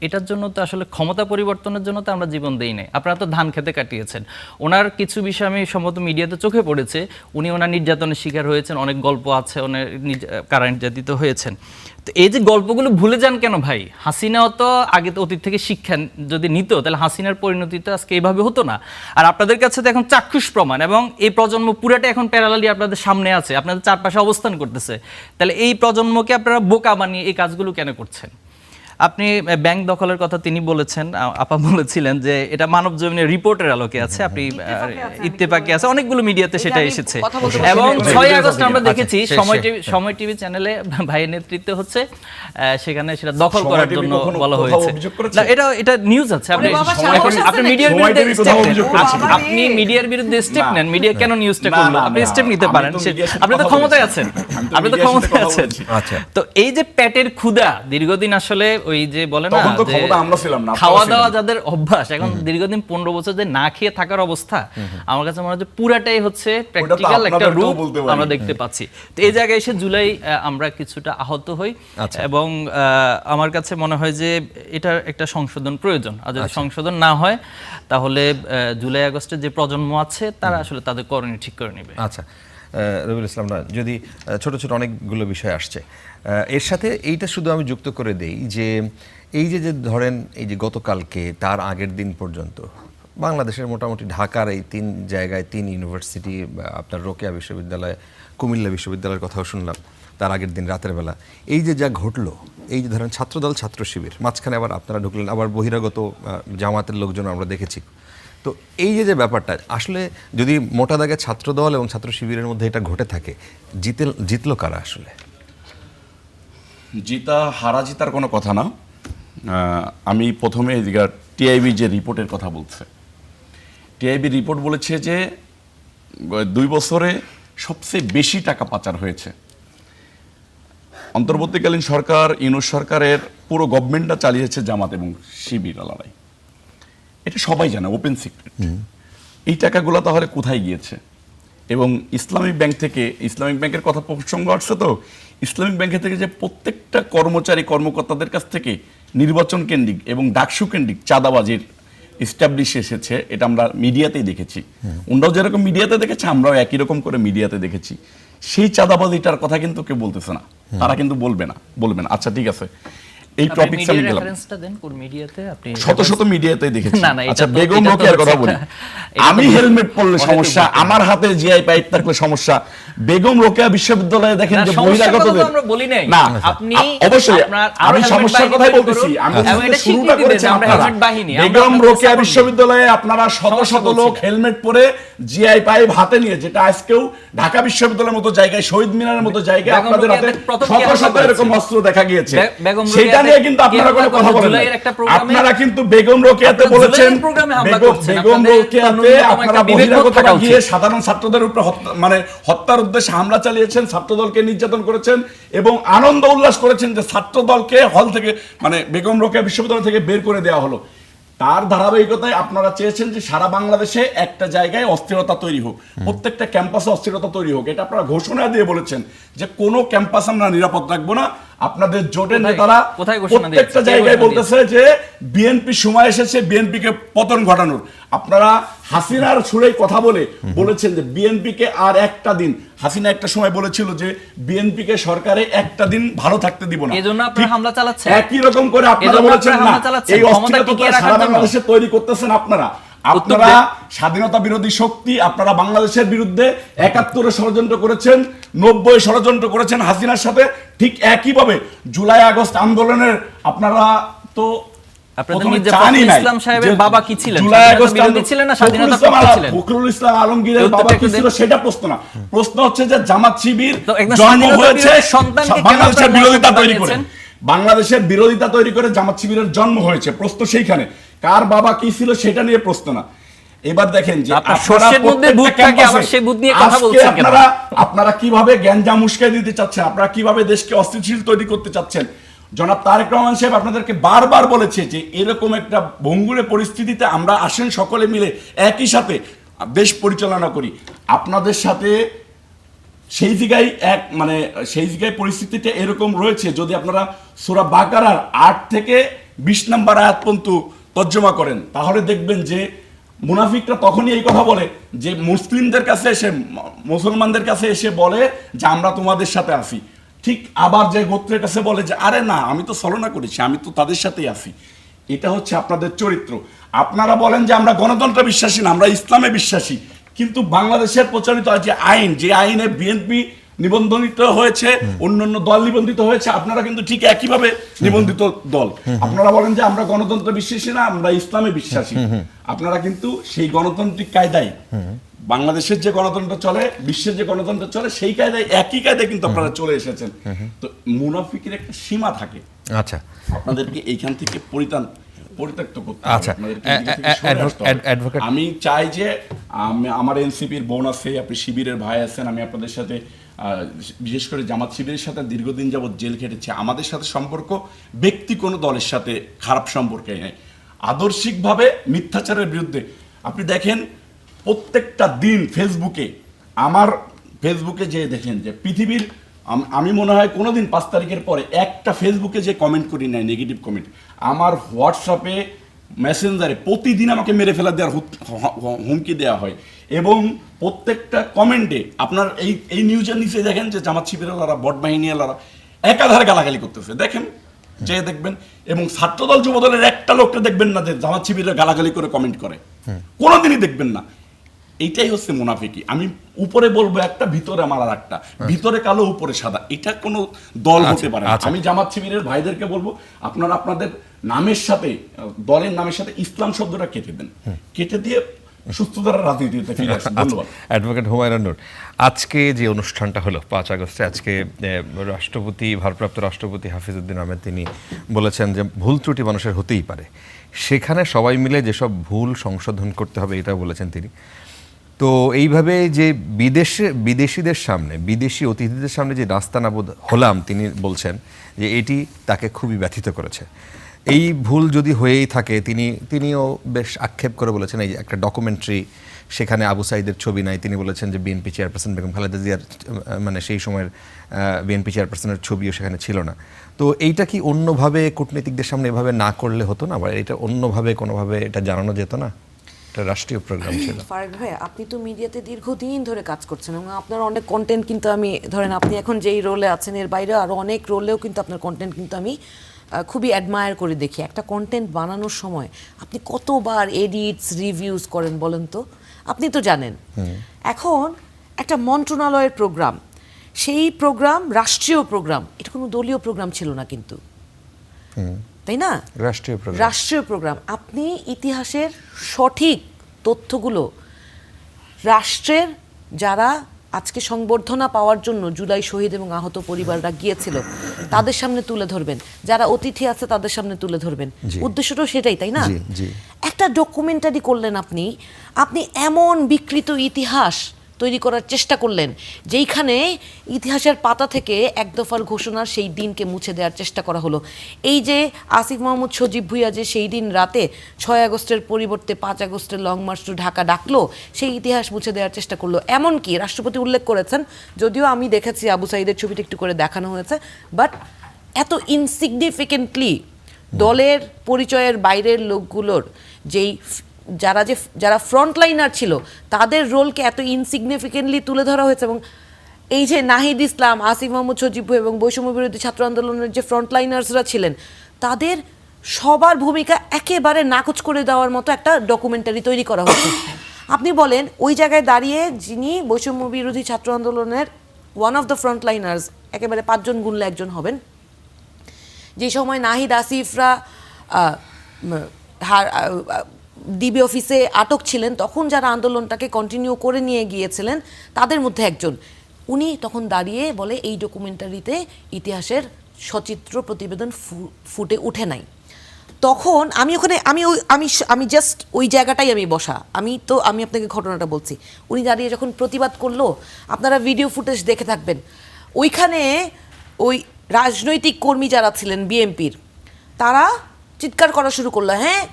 এটার জন্য তো আসলে ক্ষমতা পরিবর্তনের জন্য তো আমরা জীবন দেই নাই। আপনারা তো ধান খেতে কাটিয়েছেন। ওনার কিছু বিষয় আমি সম্ভবত মিডিয়াতে চোখে পড়েছে, উনি ওনার নির্যাতনের শিকার হয়েছেন, অনেক গল্প আছে, ওনার কারা নির্যাতিত হয়েছেন। তো এই যে গল্পগুলো ভুলে যান কেন ভাই? হাসিনাও তো আগে তো অতীত থেকে শিক্ষা যদি নিত, তাহলে হাসিনার পরিণতি তো আজকে এইভাবে হতো না। আর আপনাদের কাছে তো এখন চাক্ষুষ প্রমাণ, এবং এই প্রজন্ম পুরাটা এখন প্যারালালি আপনাদের সামনে আছে, আপনাদের চারপাশে অবস্থান করতেছে। তাহলে এই প্রজন্মকে আপনারা বোকা বানিয়ে এই কাজগুলো কেন করছেন? আপনি ব্যাংক দখলের কথা তিনি বলেছেন, আপা বলেছিলেন যে এটা মানব জমিনের রিপোর্টের আলোকে আছে, আপনি ইত্তেফাকে আছে, অনেকগুলো মিডিয়াতে সেটা এসেছে। এবং 6 আগস্ট আমরা দেখেছি সময় টিভি চ্যানেলে ভাইয়ের নেতৃত্বে হচ্ছে, সেখানে সেটা দখল করার জন্য বলা হয়েছে। না, এটা নিউজ আছে, আপনি মিডিয়ার বিরুদ্ধে স্টেপ নেন, মিডিয়া কেন নিউজটা করলো, আপনি স্টেপ নিতে পারেন, আপনি তো ক্ষমতায় আছেন, তো এই যে পেটের ক্ষুধা দীর্ঘদিন আসলে ওই যে বলে না খাওয়া দাওয়া যাদের অভ্যাস, এখন দীর্ঘদিন 15 বছর যে না খেয়ে থাকার অবস্থা, আমার কাছে মনে হচ্ছে পুরাটাই হচ্ছে প্র্যাকটিক্যাল একটা রূপ আমরা দেখতে পাচ্ছি। তো এই জায়গায় এসে জুলাই আমরা কিছুটা আহত হই, এবং আমার কাছে মনে হয় যে এটা একটা সংশোধন প্রয়োজন। আর যদি সংশোধন না হয় তাহলে জুলাই আগস্টের যে প্রজন্ম আছে তারা আসলে তাদের করণীয় ঠিক করে নেবে। আচ্ছা রবিউল ইসলাম, না যদি ছোট ছোট অনেকগুলো বিষয় আসছে, এর সাথে এইটা শুধু আমি যুক্ত করে দেই যে এই যে ধরেন এই যে গতকালকে তার আগের দিন পর্যন্ত বাংলাদেশের মোটামুটি ঢাকার এই 3 জায়গায় 3 ইউনিভার্সিটি, আপনার রোকেয়া বিশ্ববিদ্যালয়, কুমিল্লা বিশ্ববিদ্যালয়ের কথাও শুনলাম তার আগের দিন রাতের বেলা, এই যে যা ঘটলো, এই যে ধরেন ছাত্রদল ছাত্র শিবির, মাঝখানে আবার আপনারা ঢুকলেন, আবার বহিরাগত জামাতের লোকজন আমরা দেখেছি। তো এই যে ব্যাপারটা আসলে যদি মোটা দাগে ছাত্রদল এবং ছাত্র শিবিরের মধ্যে এটা ঘটে থাকে, জিতলো কারা আসলে? হারা জিতার কোনো কথা না। আমি প্রথমে টিআইবি যে রিপোর্টের কথা বলছে, টিআইবি রিপোর্ট বলেছে যে 2 বছরে সবচেয়ে বেশি টাকা পাচার হয়েছে। অন্তর্বর্তীকালীন সরকার, ইউনূস সরকারের পুরো গভর্নমেন্টটা চালিয়েছে জামাত এবং শিবির আলাদাই, এটা সবাই জানে, ওপেন সিক্রেট। এই টাকাগুলো তাহলে কোথায় গিয়েছে? এবং ইসলামিক ব্যাংক থেকে, ইসলামিক ব্যাংকের কথা প্রসঙ্গ আসছে তো, ইসলামিক ব্যাংকের থেকে যে প্রত্যেকটা কর্মচারী কর্মকর্তাদের কাছ থেকে নির্বাচন কেন্দ্রিক এবং ডাকসু কেন্দ্রিক চাঁদাবাজির এস্টাবলিশ এসেছে, এটা আমরা মিডিয়াতেই দেখেছি। ওনারাও যেরকম মিডিয়াতে দেখেছে, আমরাও একই রকম করে মিডিয়াতে দেখেছি। সেই চাঁদাবাজিটার কথা কিন্তু কেউ বলতেছে না, তারা কিন্তু বলবে না। আচ্ছা ঠিক আছে, এই টপিক আমি গেলাম। রেফারেন্সটা দেন কোন মিডিয়াতে আপনি? শত শত মিডিয়াতে দেখেছি। না, এটা আচ্ছা, তো- বেগম এটা তো রোকেয়ার কথা হচ্ছে বলি। একটা- আমি হেলমেট পরলে সমস্যা, আমার হাতে জিআই পাইপ থাকলে সমস্যা। বেগম রোকেয়া বিশ্ববিদ্যালয়ে দেখেন না, যে সমস্যার কথা তো বহিরাগতদের, আমরা বলি নাই। না আপনি অবশ্যই আপনার আমি helmet সমস্যার বাহিনী কথাই তৈরি বলতেছি। করুন। আমি এবং এটা শুরুটা স্বীকৃতি করেছি দিয়েছে, আমরা আপনারা। helmet বাহিনী, আমরা বেগম আপনাদের রোকেয়া support বিশ্ববিদ্যালয়ে আপনারা শত সমস্যা শত বলছি লোক না। হেলমেট পরে জিআই পাইপ হাতে নিয়ে, যেটা আজকেও ঢাকা বিশ্ববিদ্যালয়ের মতো জায়গায়, শহীদ মিনারের মতো জায়গায় বেগম আপনাদের হাতে রোকেয়াতে প্রথম শত কে হামলা শত এরকম করেছে? অস্ত্র দেখা গিয়েছে। বেগম সেটা রোকেয়াতে নিয়ে কিন্তু আপনারা কে কোনো হামলা কথা বলেন জুলাইয়ের না। একটা প্রোগ্রামে- আপনারা কিন্তু বেগম রোকেয়াতে আপনারা বলেছেন, জুলাইয়ের প্রোগ্রামে হামলা বেগম করছেন। বেগম আপনাদের রোকেয়াতে ন্যূনতম আপনারা একটা বিবেকবোধ থাকা বহিরাগতরা উচিত। গিয়ে সাধারণ ছাত্রদের উপরে হত্যার উদ্দেশ্যে হামলা চালিয়েছেন, ছাত্রদলকে নির্যাতন করেছেন এবং আনন্দ উল্লাস করেছেন যে ছাত্রদলকে হল থেকে, মানে বেগম রোকেয়া বিশ্ববিদ্যালয় থেকে বের করে দেওয়া হলো। তার ধারাবাহিকতায় আপনারা চেয়েছেন যে সারা বাংলাদেশে একটা জায়গায় অস্থিরতা তৈরি হোক, প্রত্যেকটা ক্যাম্পাসে অস্থিরতা তৈরি হোক। এটা আপনারা ঘোষণা দিয়ে বলেছেন যে কোনো ক্যাম্পাস আমরা নিরাপদ রাখবো না। আপনাদের জোটের কোথায়- নেতারা কোথায় ঘোষণা দিয়েছে? প্রত্যেকটা কে জায়গায় ঘোষণা বলতেছে যে বিএনপি সময় এসেছে বিএনপিকে পতন ঘটানোর। আপনারা হাসিনার সুরেই কথা বলেছেন যে বিএনপিকে আর একটা দিন, হাসিনা একটা সময় বলেছিল যে বিএনপিকে সরকারে একটা দিন ভালো থাকতে দিব না। এজন্য আপনারা ঠিক হামলা চালাচ্ছেন? একই রকম করে আপনারা এজন্য বলেছেন আপনারা না, হামলা চালাচ্ছেন? এই ক্ষমতা টিকিয়ে অস্থিরতা রাখার সারা জন্য? বাংলাদেশে তৈরি করতেছেন আপনারা। উত্তর আপনারা দেন। স্বাধীনতা বিরোধী শক্তি, আপনারা বাংলাদেশের বিরুদ্ধে ৭১ ষড়যন্ত্র করেছেন, ৯০ ষড়যন্ত্র করেছেন হাসিনার সাথে। ঠিক একইভাবে জুলাই আগস্ট আন্দোলনের আপনারা তো আপনাদের প্রথমে মির্জা জানি ফখরুল নাই ইসলাম সাহেবের যে বাবা কি ছিলেন? জুলাই স্বাধীনতা আগস্ট বিরোধী আন্দোলন- ছিলেন না স্বাধীনতা ফখরুল ইসলাম পক্ষে ছিলেন? ফখরুল ইসলাম আলমগীরের উত্তরটা বাবা কি একটু ছিল দেন। সেটা প্রশ্ন না। প্রশ্ন হচ্ছে যে জামাত শিবির তো একজন জন্ম স্বাধীনতা হয়েছে বিরোধী সন্তানকে কেন বাংলাদেশের আপনারা বিরোধিতা ন্যায় তৈরি করে, বানিয়েছেন? বাংলাদেশের বিরোধিতা তৈরি করে জামাত শিবিরের জন্ম হয়েছে। প্রশ্ন সেইখানে, কার বাবা কি ছিল সেটা নিয়ে প্রশ্ন না। এবার দেখেন যে আপনার আপনারা শস্যের মধ্যে ভূত প্রত্যেকটা থাকে, আবার ক্যাম্পাসে সেই ভূত নিয়ে কথা আজকে বলছেন কেন? আপনারা কিভাবে গ্যাঞ্জাম উস্কাই দিতে চাচ্ছেন, আপনারা কিভাবে দেশকে অস্থিতিশীল তৈরি করতে চাচ্ছেন। জনাব তারেক রহমান সাহেব আপনাদেরকে বারবার বলেছে যে এরকম একটা ভঙ্গুরে পরিস্থিতিতে আমরা আসেন সকলে মিলে একই সাথে দেশ পরিচালনা করি। আপনাদের সাথে সেই জায়গায় পরিস্থিতিটা এরকম রয়েছে। যদি আপনারা সূরা বাকারার ৮ থেকে ২০ নম্বর আয়াত পর্যন্ত তর্জমা করেন, তাহলে দেখবেন যে মুনাফিকরা তখনই এই কথা বলে যে মুসলিমদের কাছে এসে, মুসলমানদের কাছে এসে বলে যে আমরা তোমাদের সাথে আছি। ঠিক আবার যে গোত্রের কাছে বলে যে আরে না, আমি তো ছলনা করেছি, আমি তো তাদের সাথেই আছি। এটা হচ্ছে আপনাদের চরিত্র। আপনারা বলেন যে আমরা গণতন্ত্রে বিশ্বাসী না, আমরা ইসলামে বিশ্বাসী। কিন্তু বাংলাদেশের প্রচলিত যে আইন, যে আইনে বিএনপি নিবন্ধিত হয়েছে, অন্যান্য দল নিবন্ধিত হয়েছে, আপনারা কিন্তু ঠিক একইভাবে নিবন্ধিত দল। আপনারা বলেন যে আমরা গণতন্ত্রে বিশ্বাসী না, আমরা ইসলামে বিশ্বাসী। আপনারা কিন্তু সেই গণতান্ত্রিক কায়দায়, বাংলাদেশের যে গণতন্ত্র চলে, বিশ্বের যে গণতন্ত্র চলে, সেই কায়দায়, একই কায়দায় কিন্তু আপনারা চলে এসেছেন। তো মুনাফিকের একটা সীমা থাকে। আচ্ছা আপনাদেরকে এইখান থেকে পরিত্যক্ত করতে হবে। আচ্ছা, আপনাদেরকে এদিকে থেকে সরে আসতে হবে। অ্যাডভোকেট- আমি চাই যে আমার এনসিপির বোন আছে, আপনি শিবিরের ভাই আছেন, আমি আপনাদের সাথে বিশেষ করে জামাত শিবিরের সাথে দীর্ঘদিন যাবৎ জেল খেটেছি। আমাদের সাথে সম্পর্ক ব্যক্তি কোনো দলের সাথে খারাপ সম্পর্কে নেই, আদর্শিকভাবে মিথ্যাচারের বিরুদ্ধে। আপনি দেখেন প্রত্যেকটা দিন আমার ফেসবুকে যে দেখেন যে পৃথিবীর, আমি মনে হয় কোনোদিন ৫ তারিখের পরে একটা ফেসবুকে যে কমেন্ট করি নাই নেগেটিভ কমেন্ট। আমার হোয়াটসঅ্যাপে, মেসেঞ্জারে প্রতিদিন আমাকে মেরে ফেলা দেওয়ার হুমকি দেওয়া হয়। এবং প্রত্যেকটা কমেন্টে আপনার এই নিউজের নিচে দেখেন যে জামাত শিবিরওয়ালারা, বট বাহিনীওয়ালারা একাধারে গালাগালি করতেছে। দেখেন, যে দেখবেন, এবং ছাত্রদল যুবদলের একটা লোকটা দেখবেন না যে জামাত শিবিরের গালাগালি করে কমেন্ট করে, কোনোদিনই দেখবেন না। এইটাই হচ্ছে মুনাফিকি। আমি উপরে বলবো একটা, ভিতরে আমার আর একটা, ভিতরে কালো উপরে সাদা, এটা কোনো দল হতে পারে না। আমি জামাত শিবিরের ভাইদেরকে বলবো, আপনারা আপনাদের নামের সাথে, দলের নামের সাথে ইসলাম শব্দটা কেটে দেন, কেটে দিয়ে সুস্থতার রাজনীতিতে ফিরে আসেন। ধন্যবাদ। অ্যাডভোকেট হুমায়ুন নূর, আজকে যে অনুষ্ঠানটা হলো ৫ আগস্টে, আজকে ভারপ্রাপ্ত রাষ্ট্রপতি হাফিজউদ্দিন আহমেদ তিনি বলেছেন যে ভুল ত্রুটি মানুষের হতেই পারে, সেখানে সবাই মিলে যেসব ভুল সংশোধন করতে হবে এটা বলেছেন তিনি। তো এইভাবে যে বিদেশিদের সামনে, বিদেশি অতিথিদের সামনে যে নাস্তানাবুদ হলাম, তিনি বলছেন যে এটি তাকে খুবই ব্যথিত করেছে। এই ভুল যদি হয়েই থাকে, তিনিও বেশ আক্ষেপ করে বলেছেন এই যে একটা ডকুমেন্টারি সেখানে আবু সাইদের ছবি নাই, তিনি বলেছেন যে বিএনপি চেয়ারপারসন বেগম খালেদা জিয়ার মানে সেই সময়ের বিএনপি চেয়ারপারসনের ছবিও সেখানে ছিল না। তো এইটা কি অন্যভাবে কূটনীতিকদের সামনে এভাবে না করলে হতো না, বা এটা অন্যভাবে কোনোভাবে এটা জানানো যেত না? এটা রাষ্ট্রীয় প্রোগ্রাম ছিল। ফারাক ভাই, আপনি তো মিডিয়াতে দীর্ঘদিন ধরে কাজ করছেন এবং আপনার অনেক কন্টেন্ট কিন্তু আমি ধরেন আপনি এখন যেই রোলে আছেন এর বাইরে আরও অনেক রোলেও কিন্তু আপনার কন্টেন্ট কিন্তু আমি খুবই অ্যাডমায়ার করে দেখি। একটা কন্টেন্ট বানানোর সময় আপনি কতবার এডিটস রিভিউজ করেন বলেন তো, আপনি তো জানেন। এখন একটা মন্ত্রণালয়ের প্রোগ্রাম, সেই প্রোগ্রাম রাষ্ট্রীয় প্রোগ্রাম, এটা কোনো দলীয় প্রোগ্রাম ছিল না কিন্তু, তাই না? রাষ্ট্রীয় প্রোগ্রাম। আপনি ইতিহাসের সঠিক তথ্যগুলো রাষ্ট্রের যারা আজকে সংবর্ধনা পাওয়ার জন্য জুলাই শহীদ এবং আহত পরিবাররা গিয়েছিল তাদের সামনে তুলে ধরবেন, যারা অতিথি আছে তাদের সামনে তুলে ধরবেন। উদ্দেশ্যটাও সেটাই, তাই না? একটা ডকুমেন্টারি করলেন আপনি, আপনি এমন বিকৃত ইতিহাস তৈরি করার চেষ্টা করলেন যেইখানে ইতিহাসের পাতা থেকে এক দফার ঘোষণার সেই দিনকে মুছে দেওয়ার চেষ্টা করা হলো। এই যে আসিফ মাহমুদ সজীব ভুঁইয়া যে সেই দিন রাতে 6 আগস্টের পরিবর্তে 5 আগস্টের লং মার্চ টু ঢাকা ডাকলো, সেই ইতিহাস মুছে দেওয়ার চেষ্টা করলো। এমনকি রাষ্ট্রপতি উল্লেখ করেছেন, যদিও আমি দেখেছি আবু সাইদের ছবিটা একটু করে দেখানো হয়েছে, বাট এত ইনসিগনিফিকেন্টলি দলের পরিচয়ের বাইরের লোকগুলোর যারা ফ্রন্টলাইনার ছিল তাদের রোলকে এত ইনসিগনিফিকেন্টলি তুলে ধরা হয়েছে। এবং এই যে নাহিদ ইসলাম, আসিফ মাহমুদ সজীব এবং বৈষম্য বিরোধী ছাত্র আন্দোলনের যে ফ্রন্টলাইনার্সরা ছিলেন তাদের সবার ভূমিকা একেবারে নাকচ করে দেওয়ার মতো একটা ডকুমেন্টারি তৈরি করা হয়েছে। আপনি বলেন ওই জায়গায় দাঁড়িয়ে যিনি বৈষম্য বিরোধী ছাত্র আন্দোলনের ওয়ান অফ দ্য ফ্রন্টলাইনার্স, একেবারে 5 জন গুনলে একজন হবেন, যে সময় নাহিদ আসিফরা ডিবি অফিসে আটক ছিলেন, তখন যারা আন্দোলনটাকে কন্টিনিউ করে নিয়ে গিয়েছিলেন তাদের মধ্যে একজন, উনি তখন দাঁড়িয়ে বলে এই ডকুমেন্টারিতে ইতিহাসের সচিত্র প্রতিবেদন ফুটে উঠে নাই। তখন আমি ওখানে আমি জাস্ট ওই জায়গাটাই আমি বসা, আমি আপনাকে ঘটনাটা বলছি। উনি দাঁড়িয়ে যখন প্রতিবাদ করলো, আপনারা ভিডিও ফুটেজ দেখে থাকবেন, ওইখানে ওই রাজনৈতিক কর্মী যারা ছিলেন বিএনপির তারা চিৎকার করা শুরু করলো, হ্যাঁ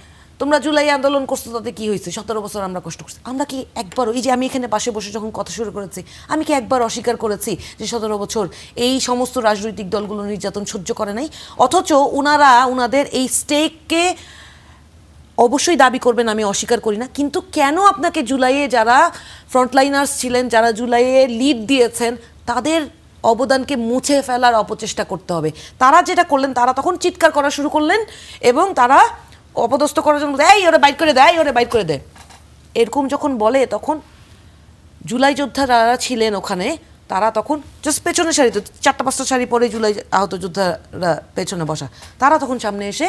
তোমরা জুলাই আন্দোলন করছো তাতে কি হয়েছে, 17 বছর আমরা কষ্ট করছি। আমরা কি একবারও, এই যে আমি এখানে পাশে বসে যখন কথা শুরু করেছি, আমি কি একবার অস্বীকার করেছি যে 17 বছর এই সমস্ত রাজনৈতিক দলগুলো নির্যাতন সহ্য করে নাই? অথচ ওনারা ওনাদের এই স্টেককে অবশ্যই দাবি করবেন, আমি অস্বীকার করি না, কিন্তু কেন আপনাকে জুলাইয়ে যারা ফ্রন্টলাইনার্স ছিলেন, যারা জুলাইয়ে লিড দিয়েছেন, তাদের অবদানকে মুছে ফেলার অপচেষ্টা করতে হবে? তারা যেটা করলেন, তারা তখন চিৎকার করা শুরু করলেন এবং তারা অপদস্থ করার জন্য এই ওরা বাইট করে দেয়, ওরা বাইট করে দেয়, এরকম যখন বলে, তখন জুলাই যোদ্ধা যারা ছিলেন ওখানে তারা তখন জাস্ট পেছনের সারিতে 4-5টা সারি পরে জুলাই আহত যোদ্ধারা পেছনে বসা, তারা তখন সামনে এসে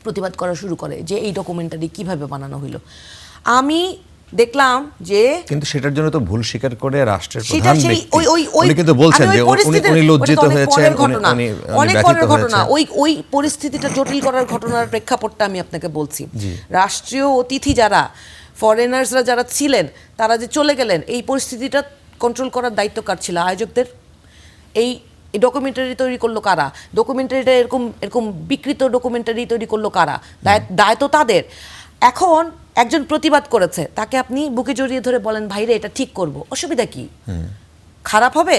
প্রতিবাদ করা শুরু করে যে এই ডকুমেন্টারি কিভাবে বানানো হইলো। আমি দেখলাম যে কিন্তু সেটার জন্য তো ভুল স্বীকার করে রাষ্ট্রের প্রধান ব্যক্তি উনি কিন্তু বলছেন যে উনি লজ্জিত হয়েছেন, অনেক পরের ঘটনা, ওই পরিস্থিতিটা জটিল করার ঘটনার প্রেক্ষাপটটা আমি আপনাকে বলছি। রাষ্ট্রীয় অতিথি যারা ফরেনার্সরা যারা ছিলেন তারা যে চলে গেলেন, এই পরিস্থিতিটা কন্ট্রোল করার দায়িত্ব কার ছিল? আয়োজকদের। এই ডকুমেন্টারি তৈরি করলো কারা? ডকুমেন্টারিটা এরকম বিকৃত ডকুমেন্টারি তৈরি করলো কারা? দায় তো তাদের। এখন একজন প্রতিবাদ করেছে, তাকে আপনি বুকে জড়িয়ে ধরে বলেন ভাইরে এটা ঠিক করব, অসুবিধা কি? খারাপ হবে?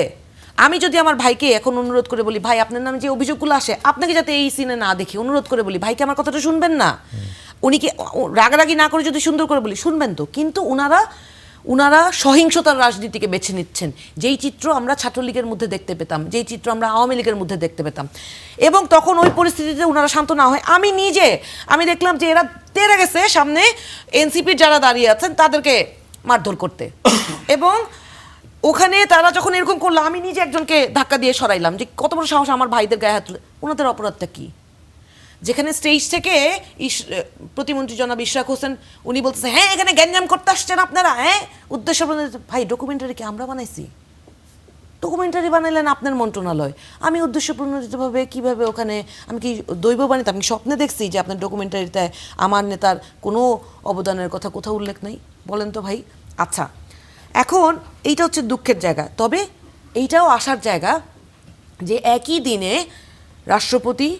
আমি যদি আমার ভাইকে এখন অনুরোধ করে বলি, ভাই আপনার নামে যে অভিযোগগুলো আসে আপনাকে যাতে এই সিনে না দেখি, অনুরোধ করে বলি, ভাইকে আমার কথাটা শুনবেন না? উনি কি রাগারাগি না করে যদি সুন্দর করে বলি, শুনবেন তো? কিন্তু উনারা সহিংসতার রাজনীতিকে বেছে নিচ্ছেন, যেই চিত্র আমরা ছাত্রলীগের মধ্যে দেখতে পেতাম, যেই চিত্র আমরা আওয়ামী লীগের মধ্যে দেখতে পেতাম। এবং তখন ওই পরিস্থিতিতে উনারা শান্ত না হয়, আমি দেখলাম যে এরা তেড়ে গেছে সামনে এনসিপির যারা দাঁড়িয়ে আছেন তাদেরকে মারধর করতে। এবং ওখানে তারা যখন এরকম করলো, আমি নিজে একজনকে ধাক্কা দিয়ে সরাইলাম, যে কত বড় সাহস আমার ভাইদের গায়ে হাত তুলে। ওনাদের অপরাধটা কি? যেখানে স্টেজ থেকে প্রতিমন্ত্রী জনাব ইশরাক হোসেন উনি বলতেছে, হ্যাঁ এখানে গ্যাঞ্জাম করতে আসছেন আপনারা, হ্যাঁ উদ্দেশ্য। ভাই ডকুমেন্টারি কি আমরা বানাইছি? ডকুমেন্টারি বানাইলেন আপনার মন্ত্রণালয়। আমি উদ্দেশ্যপ্রণোদিতভাবে কীভাবে ওখানে, আমি কি দৈব বাণীতে, আমি স্বপ্নে দেখছি যে আপনার ডকুমেন্টারিতে আমার নেতার কোনো অবদানের কথা কোথাও উল্লেখ নেই? বলেন তো ভাই। আচ্ছা, এখন এইটা হচ্ছে দুঃখের জায়গা। তবে এইটাও আসার জায়গা যে একই দিনে রাষ্ট্রপতি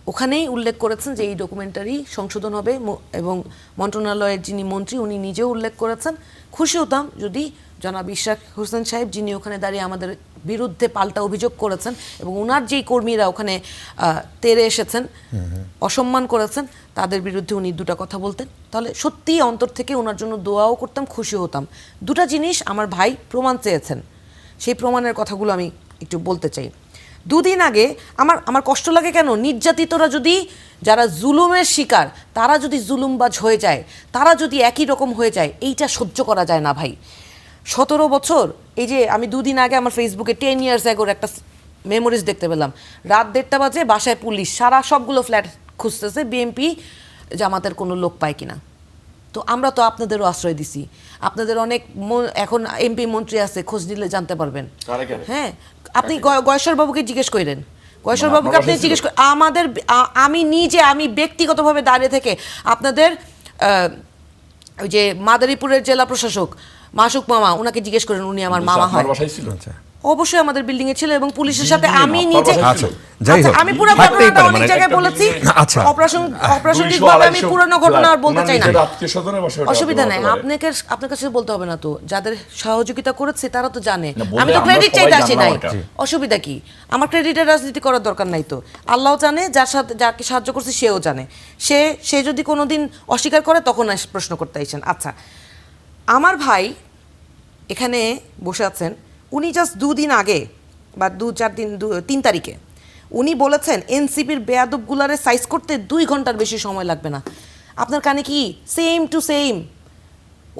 ওখানেই উল্লেখ করেছেন যে এই ডকুমেন্টারি সংশোধন হবে এবং মন্ত্রণালয়ের যিনি মন্ত্রী উনি নিজেও উল্লেখ করেছেন। খুশি হতাম যদি জনাব ইশরাক হোসেন সাহেব, যিনি ওখানে দাঁড়িয়ে আমাদের বিরুদ্ধে পাল্টা অভিযোগ করেছেন এবং ওনার যেই কর্মীরা ওখানে তেড়ে এসেছেন, অসম্মান করেছেন, তাদের বিরুদ্ধে উনি দুটো কথা বলতেন, তাহলে সত্যিই অন্তর থেকে ওনার জন্য দোয়াও করতাম, খুশি হতাম। দুটা জিনিস আমার ভাই প্রমাণ চেয়েছেন, সেই প্রমাণের কথাগুলো আমি একটু বলতে চাই। দুদিন আগে আমার কষ্ট লাগে কেন, নির্যাতিতরা যদি, যারা জুলুমের শিকার তারা যদি জুলুমবাজ হয়ে যায়, তারা যদি একই রকম হয়ে যায়, এইটা সহ্য করা যায় না ভাই। 17 বছর, এই যে আমি দুদিন আগে আমার ফেসবুকে 10 ইয়ার্স অ্যাগোর একটা মেমোরিজ দেখতে পেলাম, রাত 1:30 বাজে বাসায় পুলিশ সারা সবগুলো ফ্ল্যাট খুঁজতেছে বিএমপি জামাতের কোনো লোক পায় কিনা। তো আমরা তো আপনাদেরও আশ্রয় দিছি, আপনাদের অনেক এখন এমপি মন্ত্রী আছে, খোঁজ দিলে জানতে পারবেন। হ্যাঁ, আপনি গয়েশ্বর বাবুকে জিজ্ঞেস করেন, গয়েশ্বর বাবুকে আপনি জিজ্ঞেস করেন, আমাদের আমি নিজে আমি ব্যক্তিগতভাবে দাঁড়িয়ে থেকে আপনাদের ওই যে মাদারীপুরের জেলা প্রশাসক মাসুক মামা, ওনাকে জিজ্ঞেস করেন, উনি আমার মামা হয়। অবশ্যই আমাদের বিল্ডিং এ ছিল এবং পুলিশের সাথে আমি নিজে, আমি পুরো ঘটনাটা অনেক জায়গায় বলেছি, অপ্রাসঙ্গিকভাবে আমি পুরনো ঘটনা আর বলতে চাই না, অসুবিধা নাই, আপনার কাছে বলতে হবে না তো, যাদের সহযোগিতা করেছে তারা তো জানে, আমি তো ক্রেডিট চাইতে আসি নাই, অসুবিধা কি, আমার ক্রেডিটের রাজনীতি করার দরকার নাই তো, আল্লাহ জানে, যার সাথে যাকে সাহায্য করছে সেও জানে, সে যদি কোনোদিন অস্বীকার করে তখন প্রশ্ন করতে আইছেন। আচ্ছা, আমার ভাই এখানে বসে আছেন, উনি জাস্ট 2 দিন আগে বা 3 তারিখে উনি বলেছেন এনসিপির বেয়াদবগুলারে সাইজ করতে 2 ঘন্টার বেশি সময় লাগবে না। আপনার কানে কি সেম টু সেম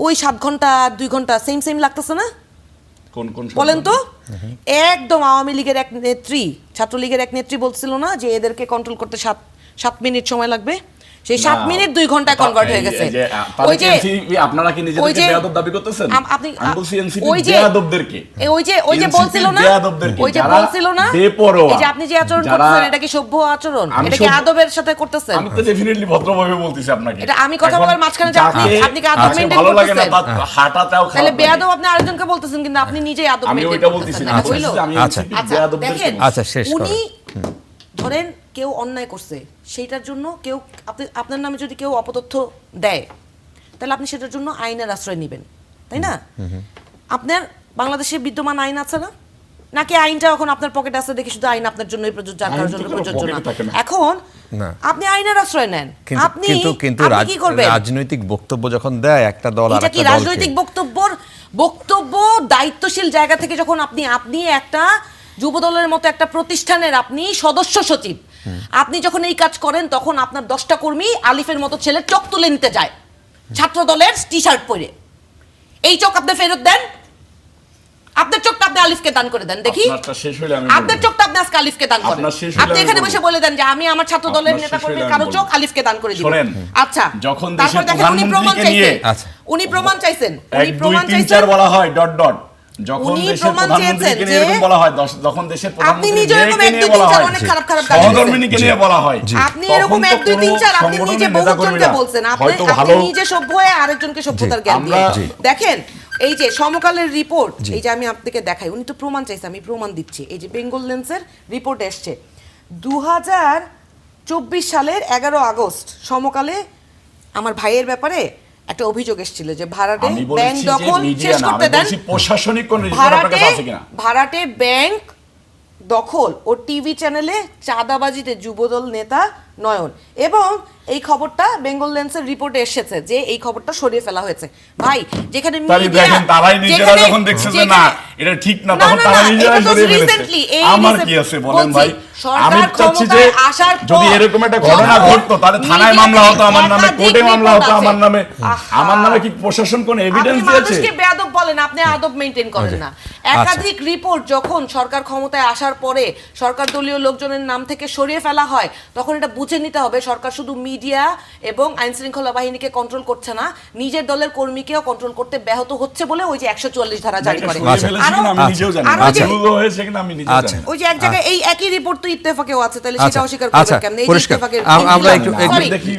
ওই 7 ঘন্টা 2 ঘন্টা সেম লাগতেছে না? বলেন তো। একদম আওয়ামী লীগের এক নেত্রী, ছাত্রলীগের এক নেত্রী বলছিল না যে এদেরকে কন্ট্রোল করতে 7 মিনিট সময় লাগবে, সেই 7 মিনিট 2 ঘন্টায় কনভার্ট হয়ে গেছে। ওই যে আপনারা কি নিজেদেরকে বেয়াদব দাবি করতেছেন? আমি বলছি এনসিপি বেয়াদবদেরকে, ওই যে বলছিল না, ওই যে বলছিল না, এই যে আপনি যে আচরণ করতেছেন এটা কি সভ্য আচরণ? এটা কি আদবের সাথে করতেছেন? আমি তো ডেফিনেটলি ভদ্রভাবে বলতেছি আপনাকে। এটা আমি কথা বলার মাঝখানে যে আপনি কি আদব মেইনটেইন করতেছেন? হাঁটাটাও খারাপ, তাহলে বেয়াদব আপনি আরেকজনকে বলতেছেন কিন্তু আপনি নিজেই আদব মেইনটেইন করতেছেন। আমি ওইটা বলতেছি না, আমি এনসিপি বেয়াদবদেরকে। আচ্ছা, শেষ করুন। উনি ধরেন কেউ অন্যায় করছে, সেইটার জন্য কেউ আপনার নামে যদি কেউ অপতথ্য দেয়, তাহলে আপনি সেটার জন্য আইনের আশ্রয় নেবেন, তাই না? আপনার বাংলাদেশে বিদ্যমান আইন আছে না, নাকি আইনটা এখন আপনার পকেটে আছে দেখি শুধু আইন আপনার জন্যই প্রযোজ্য, আর কারোর জন্য প্রযোজ্য না? এখন আপনি আইনের আশ্রয় নেন, আপনি কি করবেন? রাজনৈতিক বক্তব্য যখন দেয় একটা দল, এটা কি রাজনৈতিক বক্তব্য দায়িত্বশীল জায়গা থেকে যখন আপনি একটা যুবদলের মতো একটা প্রতিষ্ঠানের আপনি সদস্য সচিব, আপনি যখন এই কাজ করেন তখন আপনার 10টা কর্মী আলিফের মতো ছেলে চোখ তুলে নিতে যায় ছাত্র দলের টি শার্ট পরে, এই চোখ আপনি ফেরত দেন, আপনার চোখটা আপনি আলিফকে দান করে দেন দেখি, আপনার চোখটা আপনি আজকে আলিফকে দান করেন, আপনি এখানে বসে বলে দেন যে আমি আমার ছাত্র দলের নেতা কর্মীর কারো চোখ আলিফকে দান করে দিব। আচ্ছা, তারপর দেখেন উনি প্রমাণ চাইছেন, উনি প্রমাণ চাইছেন বলা হয় ডট ডট, যখন দেশের প্রধানমন্ত্রীকে নিয়ে এরকম বলা হয়, যখন দেশের প্রধানমন্ত্রীকে নিয়ে বলা হয়, অনেক খারাপ সহধর্মিণীকে নিয়ে বলা হয়, আপনি এরকম 1 2 3 4 আপনি নিজে বহুজনকে বলছেন, আপনি নিজে সভ্য হয়ে আরেকজনকে সভ্যতার জ্ঞান দিয়ে দেখেন। এই যে সমকালের রিপোর্ট, এই যে আমি আপনাকে দেখাই, উনি তো প্রমাণ চাইছে, আমি প্রমাণ দিচ্ছি। এই যে বেঙ্গল লেন্সের রিপোর্ট এসছে 2024 সালের 11 আগস্ট, সমকালে আমার ভাইয়ের ব্যাপারে একটা অভিযোগ এসেছিল যে ভাড়াটে ব্যাংক দখল, শেষ করতে দেন, প্রশাসনিক কোন রিপোর্ট আপনার কাছে আছে কিনা, ভাড়াটে ব্যাংক দখল ও টিভি চ্যানেলে চাঁদাবাজিতে যুবদল নেতা নয়ন, এবং এই খবরটা বেঙ্গল লেন্সের রিপোর্টে এসেছে যে এই খবরটা সরিয়ে ফেলা হয়েছে। ভাই, যেখানে মিডিয়া তারাই নিজেরা যখন দেখছে যে না এটা ঠিক না, তখন তারা নিজেরাই সরিয়ে ফেলেছে। আমার কি আছে বলেন ভাই, আমি চাচ্ছি যে যদি এরকম একটা ঘটনা ঘটতো তাহলে থানায় মামলা হতো আমার নামে, কোর্টে মামলা হতো আমার নামে কি প্রশাসন কোন এভিডেন্স দিয়েছে? আপনি মানুষকে বেয়াদব বলেন, আপনি আদব মেইনটেইন করেন না। একাধিক রিপোর্ট যখন সরকার ক্ষমতায় আসার পরে সরকার দলীয় লোকজনের নাম থেকে সরিয়ে ফেলা হয়, তখন এটা বুঝে নিতে হবে সরকার শুধু মিডিয়া এবং আইন শৃঙ্খলা বাহিনীকে কন্ট্রোল করছে না, নিজের দলের কর্মীকেও কন্ট্রোল করতে ব্যাহত হচ্ছে বলে ওই যে 144 ধারা জারি করে। ওই যে এক জায়গায় এই একই রিপোর্ট তো ইত্তেফাকেও আছে, তাহলে সেটা অস্বীকার করবে কেমনে? এই যে ইত্তেফাকের আমরা একটু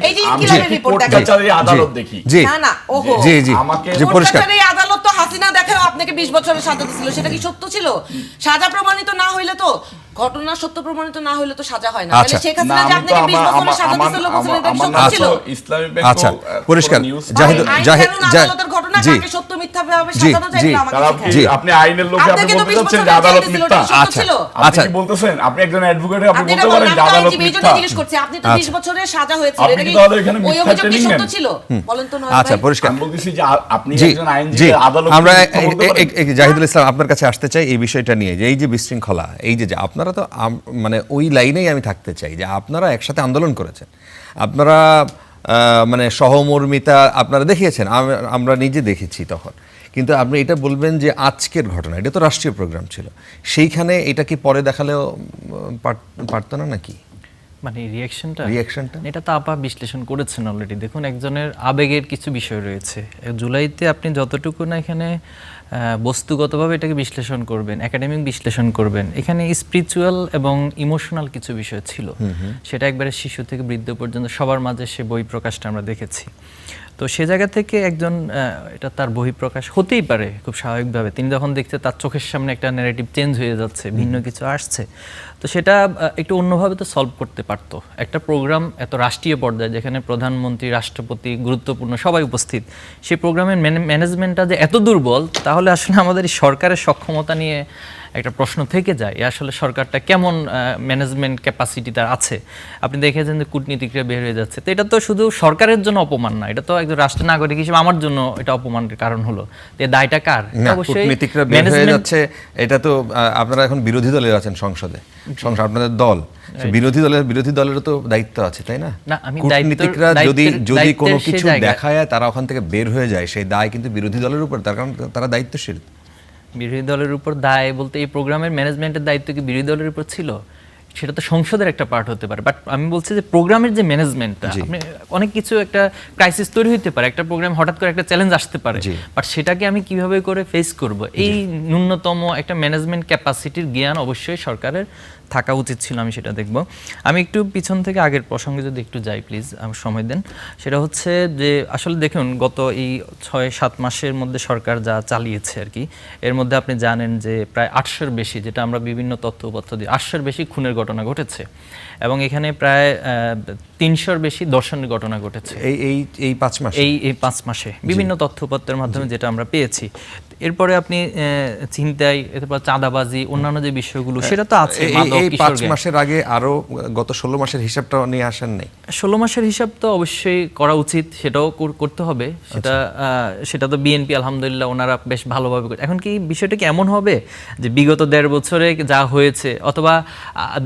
এই যে ইনকিলাবের রিপোর্ট দেখেন, আদালত দেখি না না, ওহো জি জি আমাকে পরিষ্কার এই আদালত তো হাসিনা দেখে আপনাকে 20 বছরের সাজা দিছিল, সেটা কি সত্য ছিল? সাজা প্রমাণিত না হইলে তো ঘটনা সত্য প্রমাণিত না হলে তো সাজা হয় না। আচ্ছা। তাহলে শেখ হাসিনা যে আপনাকে 20 বছরের সাজা দিছিল বলছিলেন এটা কি সত্য ছিল? ইসলামী আচ্ছা, পরিষ্কার। আদালতের ঘটনা জি। কাকে সত্য মিথ্যা ভাবে সাজানো যায় এটা আমাকে শিখান। জি। আপনি আইনের লোকে আপনি আপনাকে তো বলতে 20 চাচ্ছেন বছর যে আদালত জেল দিছিল, মিথ্যা। এটা কি সত্য আচ্ছা। ছিল? আপনি কি বলতেছেন? আপনি একজন অ্যাডভোকেট, আপনি আপনি বলতে এটা পারেন বললেন যে আদালত আইনজীবী, এই জন্য মিথ্যা। জিজ্ঞেস করছি। আপনি তো আচ্ছা। 20 বছরের সাজা হয়েছিল, আপনি এটা কি তাহলে এখানে ওই মিথ্যা অভিযোগ কি ট্রেনিং সত্য নেন? ছিল? বলেন তো নয় আচ্ছা, ভাই। পরিষ্কার। আমি বলতেছি যে আপনি জি, একজন জি, আইনজীবী, আদালত আমরা বলতে পারেন? জাহিদুল ইসলাম আপনার কাছে আসতে চাই এই বিষয়টা নিয়ে, যে এই যে বিশৃঙ্খলা, এই যে আপনারা তো মানে ওই লাইনেই আমি থাকতে চাই যে আপনারা একসাথে আন্দোলন করেছেন, আপনারা মানে সহমর্মিতা আপনারা দেখিয়েছেন, আমরা নিজে দেখেছি তখন, কিন্তু আপনি এটা বলবেন যে আজকের ঘটনা, এটা তো রাষ্ট্রীয় প্রোগ্রাম ছিল, সেইখানে এটা কি পরে দেখালেও পারতো না নাকি? মানে রিয়াকশনটা এটা তো আপা বিশ্লেষণ করেছেন অলরেডি। দেখুন, একজনের আবেগের কিছু বিষয় রয়েছে। জুলাইতে আপনি যতটুকু না এখানে বস্তুগতভাবে এটাকে বিশ্লেষণ করবেন, একাডেমিক বিশ্লেষণ করবেন, এখানে স্পিরিচুয়াল এবং ইমোশনাল কিছু বিষয় ছিল। সেটা একবারে শিশু থেকে বৃদ্ধ পর্যন্ত সবার মাঝে সে বই প্রকাশটা আমরা দেখেছি। তো সে জায়গা থেকে একজন এটা তার বহিঃপ্রকাশ হতেই পারে খুব স্বাভাবিকভাবে। তিনি যখন দেখছে তার চোখের সামনে একটা ন্যারেটিভ চেঞ্জ হয়ে যাচ্ছে, ভিন্ন কিছু আসছে, তো সেটা একটু অন্যভাবে তো সলভ করতে পারতো। একটা প্রোগ্রাম এত রাষ্ট্রীয় পর্যায়ে, যেখানে প্রধানমন্ত্রী, রাষ্ট্রপতি, গুরুত্বপূর্ণ সবাই উপস্থিত, সেই প্রোগ্রামের ম্যানেজমেন্টটা যে এত দুর্বল, তাহলে আসলে আমাদের এই সরকারের সক্ষমতা নিয়ে একটা প্রশ্ন থেকে যায়। আসলে সরকারটা কেমন ম্যানেজমেন্ট ক্যাপাসিটি তার আছে। আপনি দেখেছেন যে কূটনীতিকরা বের হয়ে যাচ্ছে, তো এটা তো শুধু সরকারের জন্য অপমান না, এটা তো একজন রাষ্ট্র নাগরিক হিসেবে আমার জন্য এটা অপমানের কারণ হলো। তো দায়টা কার? অবশ্যই কূটনীতিকরা বের হয়ে যাচ্ছে, এটা তো আপনারা এখন বিরোধী দলে আছেন সংসদে, আপনাদের দল, বিরোধী দলেরও তো দায়িত্ব আছে, তাই না? আমি কূটনীতিকরা যদি কোনো কিছু দেখায় তারা ওখান থেকে বের হয়ে যায়, সেই দায় কিন্তু বিরোধী দলের উপর, তার কারণ তারা দায়িত্বশীল। বিরোধী দলের উপর দায় বলতে এই প্রোগ্রামের ম্যানেজমেন্টের দায়িত্ব কি বিরোধী দলের উপর ছিল? সেটা তো সংসদের একটা পার্ট হতে পারে, বাট আমি বলছি যে প্রোগ্রামের যে ম্যানেজমেন্টটা, আপনি অনেক কিছু একটা ক্রাইসিস তৈরি হতে পারে, একটা প্রোগ্রাম হঠাৎ করে একটা চ্যালেঞ্জ আসতে পারে, বাট সেটাকে আমি কিভাবে করে ফেস করব, এই ন্যূনতম একটা ম্যানেজমেন্ট ক্যাপাসিটির জ্ঞান অবশ্যই সরকারের থাকা উচিত ছিল। আমি সেটা দেখব। আমি একটু পিছন থেকে আগের প্রসঙ্গে যদি একটু যাই প্লিজ, আমার সময় দেন। সেটা হচ্ছে যে আসলে দেখুন, গত এই 6-7 মাসের মধ্যে সরকার যা চালিয়েছে আর কি, এর মধ্যে আপনি জানেন যে প্রায় 800-র বেশি, যেটা আমরা বিভিন্ন তথ্যপত্র দিই, 800-র বেশি খুনের ঘটনা ঘটেছে, এবং এখানে প্রায় 300-র বেশি দর্শনের ঘটনা ঘটেছে এই 5 মাসে, এই 5 মাসে বিভিন্ন তথ্যপত্রের মাধ্যমে যেটা আমরা পেয়েছি। এরপরে আপনি চিন্তায়, এরপর চাঁদাবাজি, অন্যান্য যে বিষয়গুলো সেটা তো আছে। এই 5 মাসের আগে আরো গত 16 মাসের হিসাবটা নিয়ে আসেন নাই? 16 মাসের হিসাব তো অবশ্যই করা উচিত, সেটাও করতে হবে। সেটা তো বিএনপি আলহামদুলিল্লাহ ওনারা বেশ ভালোভাবে করে। এখন কি বিষয়টা কি এমন হবে যে বিগত 1.5 বছরে যা হয়েছে, অথবা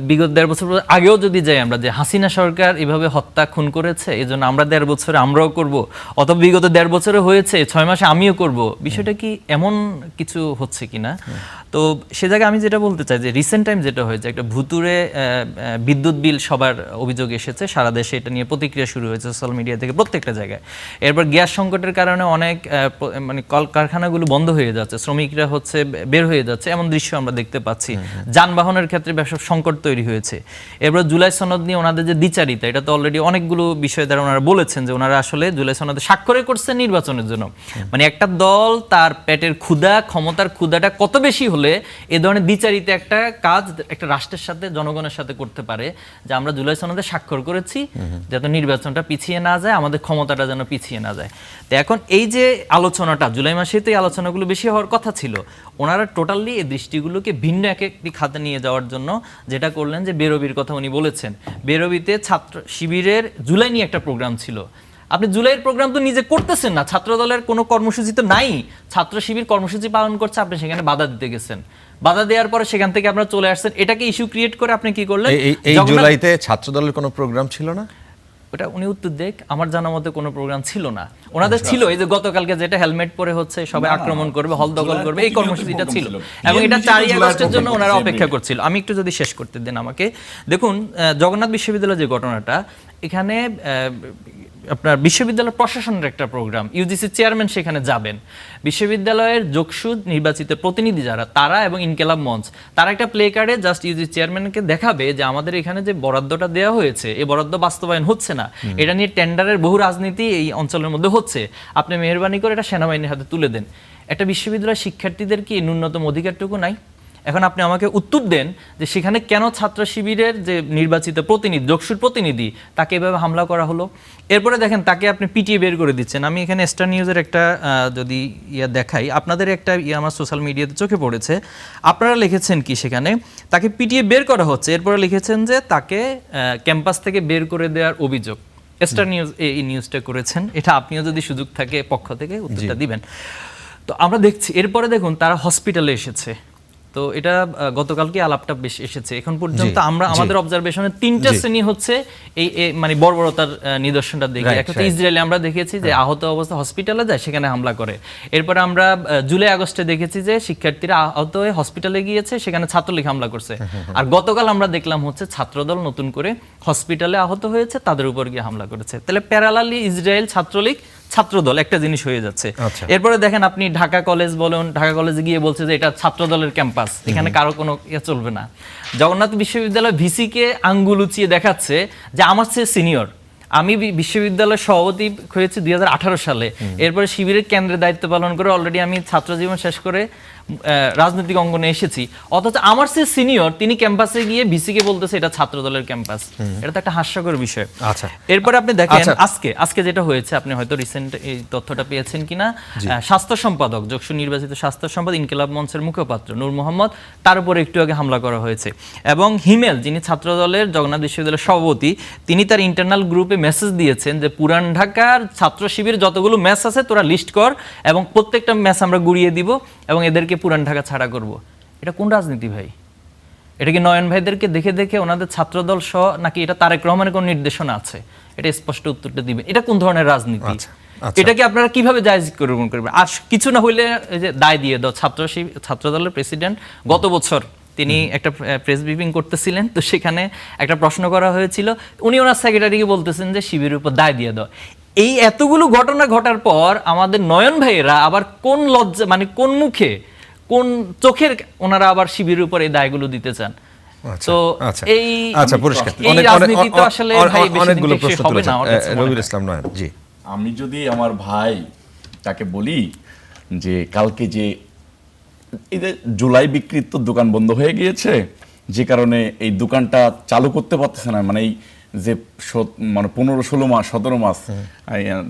বিগত 1.5 বছর আগেও যদি যাই আমরা, যে হাসিনা সরকার এভাবে হত্যা খুন করেছে, এই জন্য আমরা 1.5 বছরে আমরাও করব, অথবা বিগত 1.5 বছরে হয়েছে 6 মাসে আমিও করব, বিষয়টা কি এমন কিছু হচ্ছে কিনা? তো সে জায়গায় আমি যেটা বলতে চাই যে রিসেন্ট টাইম যেটা হয়েছে, একটা ভুতুরে বিদ্যুৎ বিল সবার অভিযোগ এসেছে, সারা দেশে এটা নিয়ে প্রতিক্রিয়া শুরু হয়েছে সোশ্যাল মিডিয়া থেকে, প্রত্যেকটা জায়গায়। এরপর গ্যাস সংকটের কারণে অনেক মানে কলকারখানাগুলো বন্ধ হয়ে যাচ্ছে, শ্রমিকরা হচ্ছে বের হয়ে যাচ্ছে, এমন দৃশ্য আমরা দেখতে পাচ্ছি। যানবাহনের ক্ষেত্রে ব্যবসা সংকট তৈরি হয়েছে। এরপর জুলাই সনদ নিয়ে ওনাদের যে দ্বিচারিতা, এটা তো অলরেডি অনেকগুলো বিষয় দ্বারা ওনারা বলেছেন যে ওনারা আসলে জুলাই সনদে স্বাক্ষরে করছেন নির্বাচনের জন্য। মানে একটা দল তার পেটের ক্ষুধা, ক্ষমতার ক্ষুধাটা কত বেশি হলে এ ধরনের দ্বিচারিতা একটা কাজ একটা রাষ্ট্রের সাথে, জনগণের সাথে করতে পারে, যে আমরা জুলাই সনদে স্বাক্ষর করেছি যাতে নির্বাচনটা পিছিয়ে না যায়, আমাদের ক্ষমতাটা যেন পিছিয়ে না যায়। তো এখন এই যে আলোচনাটা, জুলাই মাসে তো এই আলোচনাগুলো বেশি হওয়ার কথা ছিল, ওনারা টোটালি এই দৃষ্টিগুলোকে ভিন্ন একটি খাতে নিয়ে যাওয়ার জন্য যেটা করলেন, যে বেরোবির কথা উনি বলেছেন। বেরোবিতে ছাত্র শিবিরের জুলাই নিয়ে একটা প্রোগ্রাম ছিল। আপনি জুলাইয়ের প্রোগ্রাম তো নিজে করতেছেন না, ছাত্র দলের কোনো কর্মসূচি তো নাই, ছাত্র শিবির কর্মসূচি পালন করছে, আপনি সেখানে বাধা দিতে গেছেন, বাধা দেওয়ার পরে সেখান থেকে আপনারা চলে আসছেন, এটাকে ইস্যু ক্রিয়েট করে আপনি কি করলেন? এই জুলাইতে ছাত্র দলের কোনো প্রোগ্রাম ছিল না? ওটা উনি উত্তর দেখ, আমার জানা মতে কোনো প্রোগ্রাম ছিল না। ওনাদের ছিল এই যে গতকালকে যেটা হেলমেট পরে হচ্ছে সবাই আক্রমণ করবে, হল দখল করবে, এই কর্মসূচিটা ছিল, এবং এটা 4 আগস্টের জন্য ওনারা অপেক্ষা করছিল। আমি একটু যদি শেষ করতে দেন আমাকে। দেখুন, জগন্নাথ বিশ্ববিদ্যালয়ের যে ঘটনাটা, এখানে আপনার বিশ্ববিদ্যালয় প্রশাসনের একটা প্রোগ্রাম, ইউজিসি চেয়ারম্যান সেখানে যাবেন, বিশ্ববিদ্যালয়ের যোগসুদ নির্বাচিত প্রতিনিধি যারা, তারা এবং ইনকেলাব মঞ্চ, তারা একটা প্লে কার্ডে জাস্ট ইউজিসি চেয়ারম্যানকে দেখাবে যে আমাদের এখানে যে বরাদ্দটা দেওয়া হয়েছে, এই বরাদ্দ বাস্তবায়ন হচ্ছে না, এটা নিয়ে টেন্ডারের বহু রাজনীতি এই অঞ্চলের মধ্যে হচ্ছে, আপনি মেহেরবানি করে এটা সেনাবাহিনীর হাতে তুলে দেন। একটা বিশ্ববিদ্যালয়ের শিক্ষার্থীদের কি ন্যূনতম অধিকারটুকু নাই? এখন আপনি আমাকে উত্তর দেন যে সেখানে কেন ছাত্র শিবিরের যে নির্বাচিত প্রতিনিধি, যোগসুর প্রতিনিধি, তাকে এভাবে হামলা করা হলো। এরপরে দেখেন তাকে আপনি পিটিয়ে বের করে দিচ্ছেন। আমি এখানে স্টার নিউজের একটা যদি দেখাই, আপনাদের একটা আমার সোশ্যাল মিডিয়াতে চোখে পড়েছে। আপনারা লিখেছেন কি সেখানে, তাকে পিটিয়ে বের করা হচ্ছে, এরপরে লিখেছেন যে তাকে ক্যাম্পাস থেকে বের করে দেওয়ার অভিযোগ। স্টার নিউজ এই নিউজটা করেছেন, এটা আপনিও যদি সুযোগ থাকে পক্ষ থেকে উত্তরটা দিবেন। তো আমরা দেখছি এরপরে দেখুন তারা হসপিটালে এসেছে। তো এটা গতকালকে আলাপটা বেশ এসেছে। এখন পর্যন্ত আমরা আমাদের অবজারভেশনে 3টা শ্রেণী হচ্ছে এই মানে বর্বরতার নিদর্শনটা দেখি। একটা তো ইসরায়েলে আমরা দেখেছি যে আহত অবস্থা হসপিটালে যায়, সেখানে হামলা করে। এরপরে আমরা জুলাই আগস্টে দেখেছি যে শিক্ষার্থীরা আহত হয়ে হসপিটালে গিয়েছে, সেখানে ছাত্রলীগ হামলা করছে। আর গতকাল আমরা দেখলাম হচ্ছে ছাত্রদল নতুন করে হসপিটালে আহত হয়েছে, তাদের উপর গিয়ে হামলা করেছে। তাহলে প্যারালালি ইসরায়েল, ছাত্রলীগ, ছাত্রদল একটা জিনিস হয়ে যাচ্ছে। এরপরে দেখেন আপনি ঢাকা কলেজ বলুন, ঢাকা কলেজে গিয়ে বলছে যে এটা ছাত্রদলের ক্যাম্পাস, এখানে কারো কোনো চলবে না। জগন্নাথ বিশ্ববিদ্যালয় ভিসিকে আঙ্গুল উঁচিয়ে দেখাচ্ছে যে আমার চেয়ে সিনিয়র। আমি বিশ্ববিদ্যালয়ের সভাপতি হয়েছি 2018 সালে। এরপরে শিবিরের কেন্দ্রে দায়িত্ব পালন করে অলরেডি আমি ছাত্র জীবন শেষ করে রাজনৈতিক অঙ্গনে এসেছি, অথচ আমার চেয়ে সিনিয়র তিনি ক্যাম্পাসে গিয়ে ভিসিকে বলতেছে এটা ছাত্র দলের ক্যাম্পাস। এটা তো একটা হাস্যকর বিষয়। আচ্ছা, এরপরে আপনি দেখেন আজকে যেটা হয়েছে, আপনি হয়তো রিসেন্ট এই তথ্যটা পেয়েছেন কিনা, স্বাস্থ্য সম্পাদক, যোগসু নির্বাচিত স্বাস্থ্য সম্পাদক, ইনকিলাব মঞ্চের মুখপাত্র নূর মোহাম্মদ, তার উপরে একটু আগে হামলা করা হয়েছে। এবং হিমেল, যিনি ছাত্র দলের জগন্নাথ বিশ্ববিদ্যালয়ের সভাপতি, তিনি তার ইন্টারনাল গ্রুপে মেসেজ দিয়েছেন যে পুরান ঢাকার ছাত্র শিবির যতগুলো ম্যাচ আছে তোরা লিস্ট কর, এবং প্রত্যেকটা ম্যাচ আমরা গুড়িয়ে দিব এবং এদেরকে পুরান ঢাকা ছাড়া করব। এটা কোন রাজনীতি ভাই? এটা কি নয়ন ভাইদেরকে দেখে দেখে ওনাদের ছাত্রদল সহ, নাকি এটা তারেক রহমানের কোন নির্দেশনা আছে? এটা স্পষ্ট উত্তরটা দিবেন। এটা কোন ধরনের রাজনীতি? এটাকে আপনারা কিভাবে জায়েজ গ্রহণ করবেন? আর কিছু না হইলে যে দায় দিয়ে দাও। ছাত্রদলের প্রেসিডেন্ট গত বছর তিনি একটা প্রেস ব্রিফিং করতেছিলেন, তো সেখানে একটা প্রশ্ন করা হয়েছিল, উনি ওনার সেক্রেটারিকে বলতেছেন যে শিবিরের উপর দায় দিয়ে দাও। এই এতগুলো ঘটনা ঘটার পর আমাদের নয়ন ভাইয়েরা আবার কোন লজ্জা, মানে কোন মুখে, কোন চোখের ওনারা আবার শিবিরের উপর এই দায়গুলো দিতে চান? তো এই পরিষ্কার এই রাজনীতি তো আসলে ভাই বেশি দিন টেকসই হবে না। রবিউল ইসলাম নয়ন জি, আমি যদি আমার ভাই তাকে বলি যে কালকে যে এই যে জুলাই বিক্রির তো দোকান বন্ধ হয়ে গিয়েছে, যে কারণে এই দোকানটা চালু করতে পারতেছে না, মানে এই যে মানে 15-16 মাস 17 মাস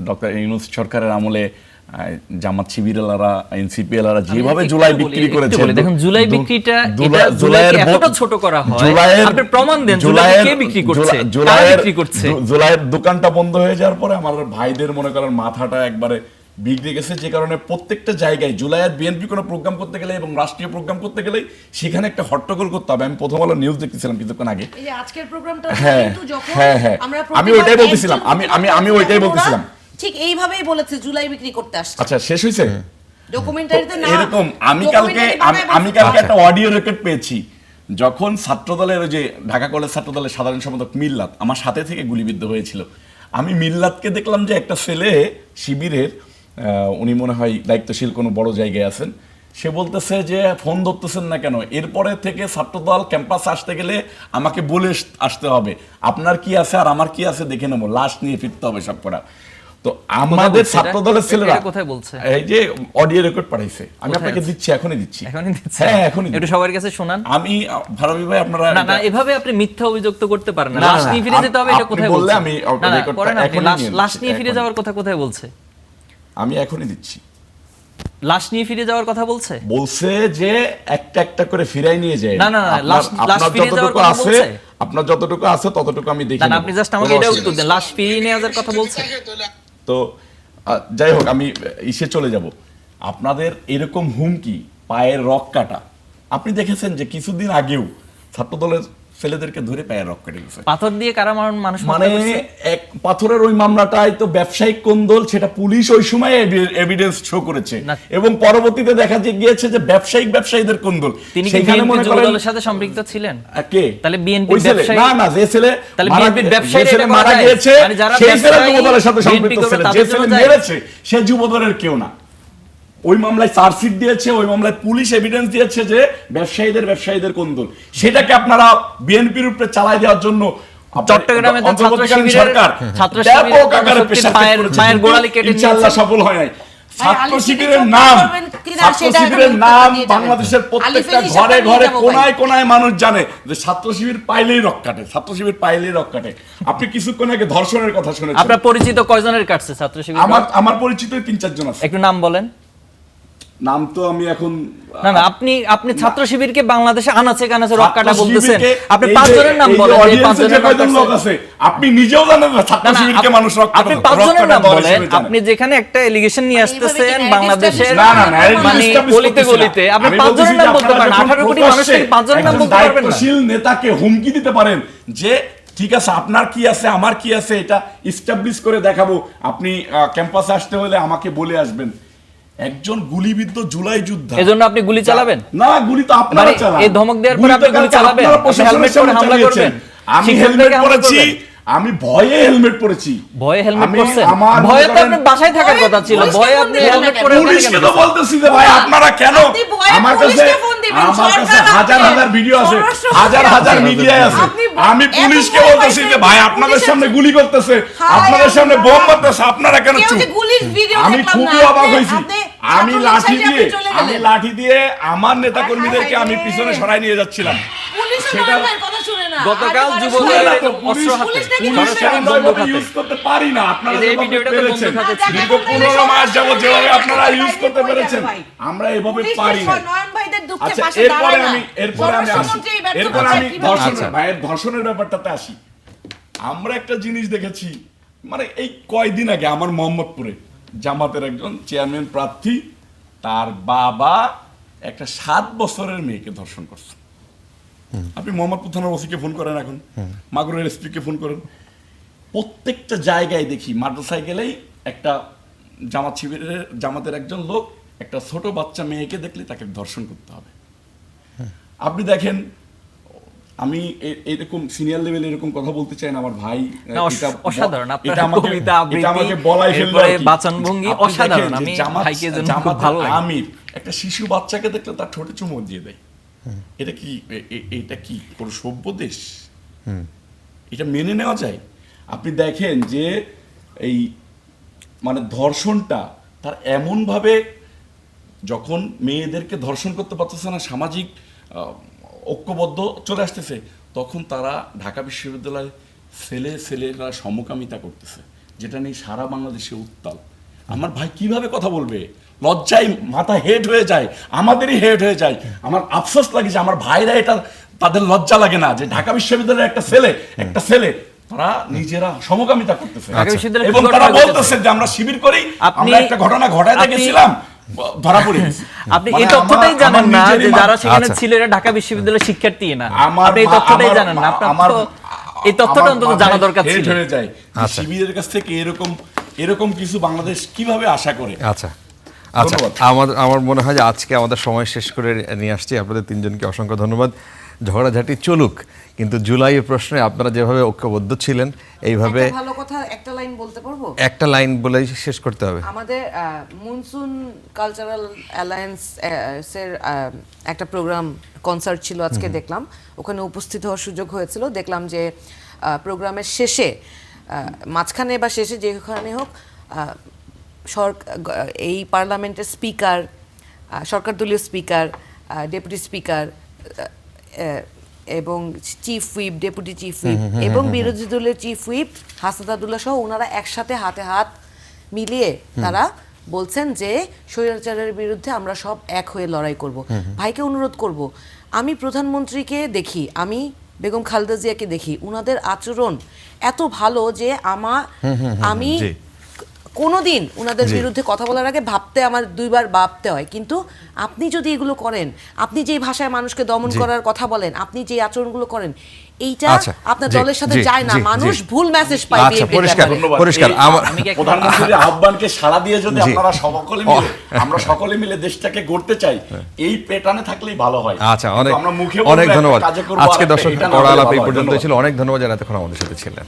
ডক্টর ইউনূস সরকারের আমলে জামাত শিবিরেরা, এনসিপিএলরা যেভাবে জুলাই বিক্রি করেছে, দেখুন জুলাই বিক্রিটা জুলাইয়ের এতটা ছোট করা হয়, আপনি প্রমাণ দেন জুলাই কে বিক্রি করছে, কারা বিক্রি করছে। জুলাইয়ের দোকানটা বন্ধ হয়ে যাওয়ার পরে আমার ভাইদের মনে করেন মাথাটা একবারে বিগড়ে গেছে, যে কারণে প্রত্যেকটা জায়গায় জুলাইয়ের বিএনপি কোনো প্রোগ্রাম করতে গেলে এবং রাষ্ট্রীয় প্রোগ্রাম করতে গেলে সেখানে একটা হট্টগোল করতে হবে। আমি প্রথম আলো নিউজ দেখতেছিলাম কিছুক্ষণ আগে, আজকের প্রোগ্রামটা কিন্তু যখন আমি ওইটাই বলতেছিলাম, আমি ওইটাই বলতেছিলাম, ঠিক এইভাবেই বলেছে জুলাই বিক্রি করতে আসছে। আচ্ছা, শেষ হয়েছে ডকুমেন্টারিতে না এরকম। আমি কালকে একটা অডিও রেকর্ড পেয়েছি, যখন ছাত্রদলের যে ঢাকা কলেজ ছাত্রদলের সাধারণ সম্পাদক মিল্লাত আমার সাথে থেকে গুলিবিদ্ধ হয়েছিল, আমি মিল্লাতকে দেখলাম যে একটা ছেলে শিবিরের, উনি মনে হয় দায়িত্বশীল কোনো বড় জায়গায় আছেন, সে বলতেছে যে ফোন ধরতেছেন না কেন, এরপরে থেকে ছাত্রদল ক্যাম্পাসে আসতে গেলে আমাকে বলে আসতে হবে আপনার কি আছে আর আমার কি আছে দেখে নেবো, লাশ নিয়ে ফিরতে হবে সব করা। তো আমাদের ছাত্রদলের ছেলেরা কোথায় বলছে, এই যে অডিও রেকর্ড পাঠাইছে, আমি আপনাকে দিচ্ছি, এখনই দিচ্ছি। হ্যাঁ, এখনই একটু সবার কাছে শোনান। আমি ভারবি ভাই, আপনারা না এভাবে আপনি মিথ্যা অভিযোগ তো করতে পারেন না। লাশ নিয়ে ফিরে যেতে হবে, এটা কোথায় বলছে? আমি লাশ নিয়ে ফিরে যাওয়ার কথা কোথায় বলছে? আমি এখনই দিচ্ছি। লাশ নিয়ে ফিরে যাওয়ার কথা বলছে যে একটা একটা করে ফিরাই নিয়ে যায়। না লাশ ফিরে যাওয়ার কথা বলছে, আপনার যতটুকু আছে ততটুকু আমি দেখি। না আপনি জাস্ট আমাকে এটা উত্তর দেন, লাশ ফিরিয়ে নিয়ে যাওয়ার কথা বলছে। তো যাই হোক, আমি ইসে চলে যাব। আপনাদের এরকম হুমকি, পায়ের রক কাটা, আপনি দেখেছেন যে কিছুদিন আগেও ছাত্রদলের ছেলেদেরকে ধরে পায়ের রক কেটে গেছে, পাথর দিয়ে কারা মানুষ, মানে এক পাথরের ওই মামলাটাই তো ব্যবসায়িক কোন্দল, সেটা পুলিশ ওই সময় এভিডেন্স শো করেছে এবং পরবর্তীতে দেখা গিয়েছে যে ব্যবসায়ীদের কোন্দল। তিনি কি বিএনপি যুবদলের সাথে সম্পৃক্ত ছিলেন? কে? তাহলে বিএনপি ব্যবসায়ী না, যে ছেলে তাহলে বিএনপি ব্যবসায়ী মারা গিয়েছে সেই ছেলে যুবদলের সাথে সম্পৃক্ত ছিল, যে ছেলে মেরেছে সে যুবদলের কেউ না। ওই মামলায় চার্জশিট দিয়েছে, ওই মামলায় পুলিশ এভিডেন্স দিয়েছে যে ব্যবসায়ীদের কোন্দল, সেটাকে আপনারা বিএনপির উপরে চালাই দেওয়ার জন্য চট্টগ্রামে ছাত্র শিবিরের সফল হয় নাই। ছাত্র আলিফ শিবিরের থেকে নাম করবেন কিনা ছাত্র সেটা শিবিরের এখন নাম নিয়ে যাবেন। বাংলাদেশের প্রত্যেকটা আলিফের হিসাবটা ঘরে নিয়ে ঘরে যাবো ভাই। কোনায় কোনায় মানুষ জানে যে ছাত্র শিবির পাইলেই রক কাটে, ছাত্র শিবির পাইলেই রক কাটে। আপনি কিছুক্ষণ আগে ধর্ষণের কথা শুনেছেন, আপনার পরিচিত কয়জনের কাটছে ছাত্র শিবির? আমার পরিচিত 3-4 জন আছে। একটু নাম বলেন। নাম তো আমি এখন না আপনি ছাত্র শিবিরকে বাংলাদেশে আনাচে কানাচে রক কাটা ছাত্র বলতেছেন, শিবিরকে আপনি এই যে- 5 জনের নাম এই যে বলেন, যে audience 5 এ যে জনের নাম কয়জন লোক কাটছে। আছে, আপনি নিজেও জানেন না ছাত্র শিবিরকে মানুষ রক কাটে, আপনি 5 জনের নাম বলেন। হিসেবে জানে। আপনি যেখানে একটা এলিগেশন নিয়ে মানে এইভাবে আসতেছেন কি বাংলাদেশের, না না না মানে গলিতে গলিতে আপনি 5 জনের নাম বলতে পারেন, 18 কোটি মানুষের 5 জনের নাম বলতে পারবেন না। দায়িত্বশীল নেতাকে হুমকি দিতে পারেন যে ঠিক আছে আপনার কি আছে আমার কি আছে এটা ইস্টাবলিশ করে দেখাবো, আপনি ক্যাম্পাসে আসতে হলে আমাকে বলে আসবেন। একজন গুলিবিদ্ধ জুলাই যোদ্ধা, এজন্য আপনি গুলি চালাবেন? না, গুলি তো আপনারা মানে চালান। এই ধমক দেওয়ার পর আপনি গুলি চালাবেন? আপনারা আপনি প্রশাসনের হেলমেট পরে সামনে হামলা চালিয়েছেন। করবেন? আমি শিক্ষকদেরকে হেলমেট হামলা পরেছি, করবেন? আমি ভয়ে হেলমেট পরেছি। ভয়ে হেলমেট আমি পরছেন? আমার ভয়ে তো মনে আপনার করেন- বাসায় থাকার কথা ছিল, পুলিশকে ভয়ে ফোন আপনি দিলেন হেলমেট না পরে কেন? পুলিশকে তো বলতেছি যে ভাই আপনারা কেন, আপনি ভয়ে আমার কাছে পুলিশকে ফোন দিবেন, আমার কাছে সরকার হাজার আপনি- হাজার ভিডিও আছে, স্বরাষ্ট্র হাজার মন্ত্রী হাজার আপনি- মিডিয়ায় আছে। আপনি আমি এত পুলিশকে ভয় বলতেছি যে পাইছেন, ভাই আপনাদের পুলিশের সামনে গুলি করতেছে, হায় আপনাদের সামনে আল্লাহ। বোম মারতেছে, আপনারা কেন কেউ চুপ? যে গুলির ভিডিও আমি দেখলাম খুবই না, অবাক আপনি- হয়েছি। আপনি আমি ছাত্রলীগ লাঠি সাইডে দিয়ে আপনি চলে আমি গেলেন। লাঠি দিয়ে আমার নেতা কর্মীদেরকে হায় আমি হায় পিছনে রে। সরাই নিয়ে যাচ্ছিলাম। পুলিশও সেটা- নয় ভাইয়ের কথা শুনে না। গতকাল আরে যুবদলের শুনে না তো, অস্ত্র হাতে। পুলিশ থেকে পুলিশ নিয়ে সরাসরি আসবে। আমরা বন্দুক হাতে। ইউজ করতে পারি না, আপনারা এই যে এই যেভাবে ভিডিওটা তো পেরেছেন, বন্দুক হাতে ছিল। দীর্ঘ 15 মাস যাবত যেভাবে আপনারা ইউজ করতে পেরেছেন, ভাই। আমরা এভাবে পুলিশ পারি না। নয়ন ভাইদের দুঃখে আচ্ছা, পাশে এরপরে দাঁড়ায় না। আমি আসি, স্বরাষ্ট্রমন্ত্রী এই ব্যর্থ এরপরে কথায় আমি কিভাবে- ধর্ষণের ভাইয়ের ধর্ষণের ব্যাপারটাতে আসি। আমরা একটা জিনিস দেখেছি, মানে এই কয়দিন আগে আমার মোহাম্মদপুরে জামাতের একজন চেয়ারম্যান প্রার্থী, তার বাবা একটা 7 বছরের মেয়েকে ধর্ষণ করছে। আপনি মোহাম্মদপুর থানার ওসিকে ফোন করেন, এখন মাগুরের এসপিকে ফোন করেন, প্রত্যেকটা জায়গায় দেখি মোটরসাইকেলেই একটা জামাতের একজন লোক একটা ছোট বাচ্চা মেয়েকে দেখলে তাকে ধর্ষণ করতে হবে। আপনি দেখেন, আমি এরকম সিনিয়র লেভেলে এরকম কথা বলতে চাই না, আমার ভাই না, অসাধারণ আপনার কবিতা আবৃত্তি, এটা আমাকে বলাই ফেললো এরপরে আর কি। বাচনভঙ্গি আপনি অসাধারণ। দেখেন যে আমি ভাইকে জন্য খুব জামাতের ভালো লাগে। আমির একটা শিশু বাচ্চাকে দেখলে তার ঠোঁটে চুমু দিয়ে দেয়। এটা কি এটা কি কোনো সভ্য দেশ? এটা মেনে নেওয়া যায়? আপনি দেখেন যে এই মানে ধর্ষণটা তার এমনভাবে, যখন মেয়েদেরকে ধর্ষণ করতে পারতেছে না, সামাজিক ঐক্যবদ্ধ চলে আসতেছে, তখন তারা ঢাকা বিশ্ববিদ্যালয়ে ছেলেরা সমকামিতা করতেছে, যেটা নিয়ে সারা বাংলাদেশে উত্তাল। আমার ভাই কিভাবে কথা বলবে? লজ্জায় মাথা হেড হয়ে যায়, আমাদেরই হেড হয়ে যায়। আমার আফসোস লাগে যে আমার ভাইরা এটা, তাদের লজ্জা লাগে না যে ঢাকা বিশ্ববিদ্যালয়ের একটা ছেলে তারা নিজেরা সমকামিতা করতেছে, ঢাকা বিশ্ববিদ্যালয়ে এবং কি তারা ঘটনা বলতেছে যে আমরা শিবির করি, আপনি- আমরা একটা ঘটনা ঘটাতে আপনি- গেছিলাম, ধরা পড়ে গেছি। আপনি মানে এই তথ্যটাই আমার জানেন না নিজেরই যে যারা সেখানে আচ্ছা। ছিল এরা ঢাকা বিশ্ববিদ্যালয়ের শিক্ষার্থী না। আমার আপনি এই তথ্যটাই জানেন না। আপনার তো এই তথ্যটা অন্তত জানা দরকার ছিল। হয়ে যায় যে আচ্ছা। শিবিরের কাছ থেকে এরকম কিছু বাংলাদেশ কিভাবে আশা করে? আচ্ছা আচ্ছা, ধন্যবাদ। আমার মনে হয় যে আজকে আমাদের সময় শেষ করে নিয়ে আসছি। আপনাদের তিনজনকে অসংখ্য ধন্যবাদ। ঝগড়াঝাটি চলুক, কিন্তু জুলাইয়ের প্রশ্নে আপনারা যেভাবে ঐক্যবদ্ধ ছিলেন, এইভাবে একটা ভালো কথা, একটা লাইন বলতে পারবো? একটা লাইন বলেই শেষ করতে হবে। আমাদের মনসুন কালচারাল অ্যালায়েন্স এর একটা প্রোগ্রাম কনসার্ট ছিল আজকে, দেখলাম ওখানে উপস্থিত হওয়ার সুযোগ হয়েছিল। দেখলাম যে প্রোগ্রামের শেষে, মাঝখানে বা শেষে যেখানে হোক, এই পার্লামেন্টের স্পিকার, সরকার দলীয় স্পিকার, ডেপুটি স্পিকার এবং chief whip, deputy chief whip এবং বিরোধী দলের চিফ হুইপ হাসনাত সহ ওনারা একসাথে হাতে হাত মিলিয়ে তারা বলছেন যে স্বৈরাচারের বিরুদ্ধে আমরা সব এক হয়ে লড়াই করব। ভাইকে অনুরোধ করব, আমি প্রধানমন্ত্রীকে দেখি, আমি বেগম খালেদা জিয়াকে দেখি, উনাদের আচরণ এত ভালো যে আমি জি। কোনোদিন উনাদের জি। বিরুদ্ধে কথা বলার আগে ভাবতে আমার 2 বার ভাবতে হয়। কিন্তু আপনি যদি এগুলো করেন, আপনি যেই ভাষায় মানুষকে দমন জি। করার কথা বলেন, আপনি যে আচরণগুলো করেন, এইটা আচ্ছা, আপনার জি, দলের সাথে জি, যায় না। জি, মানুষ জি। ভুল মেসেজ পায় আচ্ছা, বিএনপির পরিষ্কার, ব্যাপারে। ধন্যবাদ। পরিষ্কার। আমি কি একটা- প্রধানমন্ত্রীর আহ্বানকে সাড়া দিয়ে যদি জি। আপনারা আমরা সকলে মিলে দেশটাকে গড়তে চাই, এই প্যাটার্নে থাকলেই ভালো হয়। আচ্ছা, কিন্তু আমরা মুখে অনেক বলবো, ধন্যবাদ। কাজে করবো আজকে আরেকটা, দর্শক এটা না পড়া হলে আলাপ ভালো এই হয়। পর্যন্ত ধন্যবাদ। ছিল। অনেক ধন্যবাদ যারা এতক্ষণ আমাদের সাথে ছিলেন।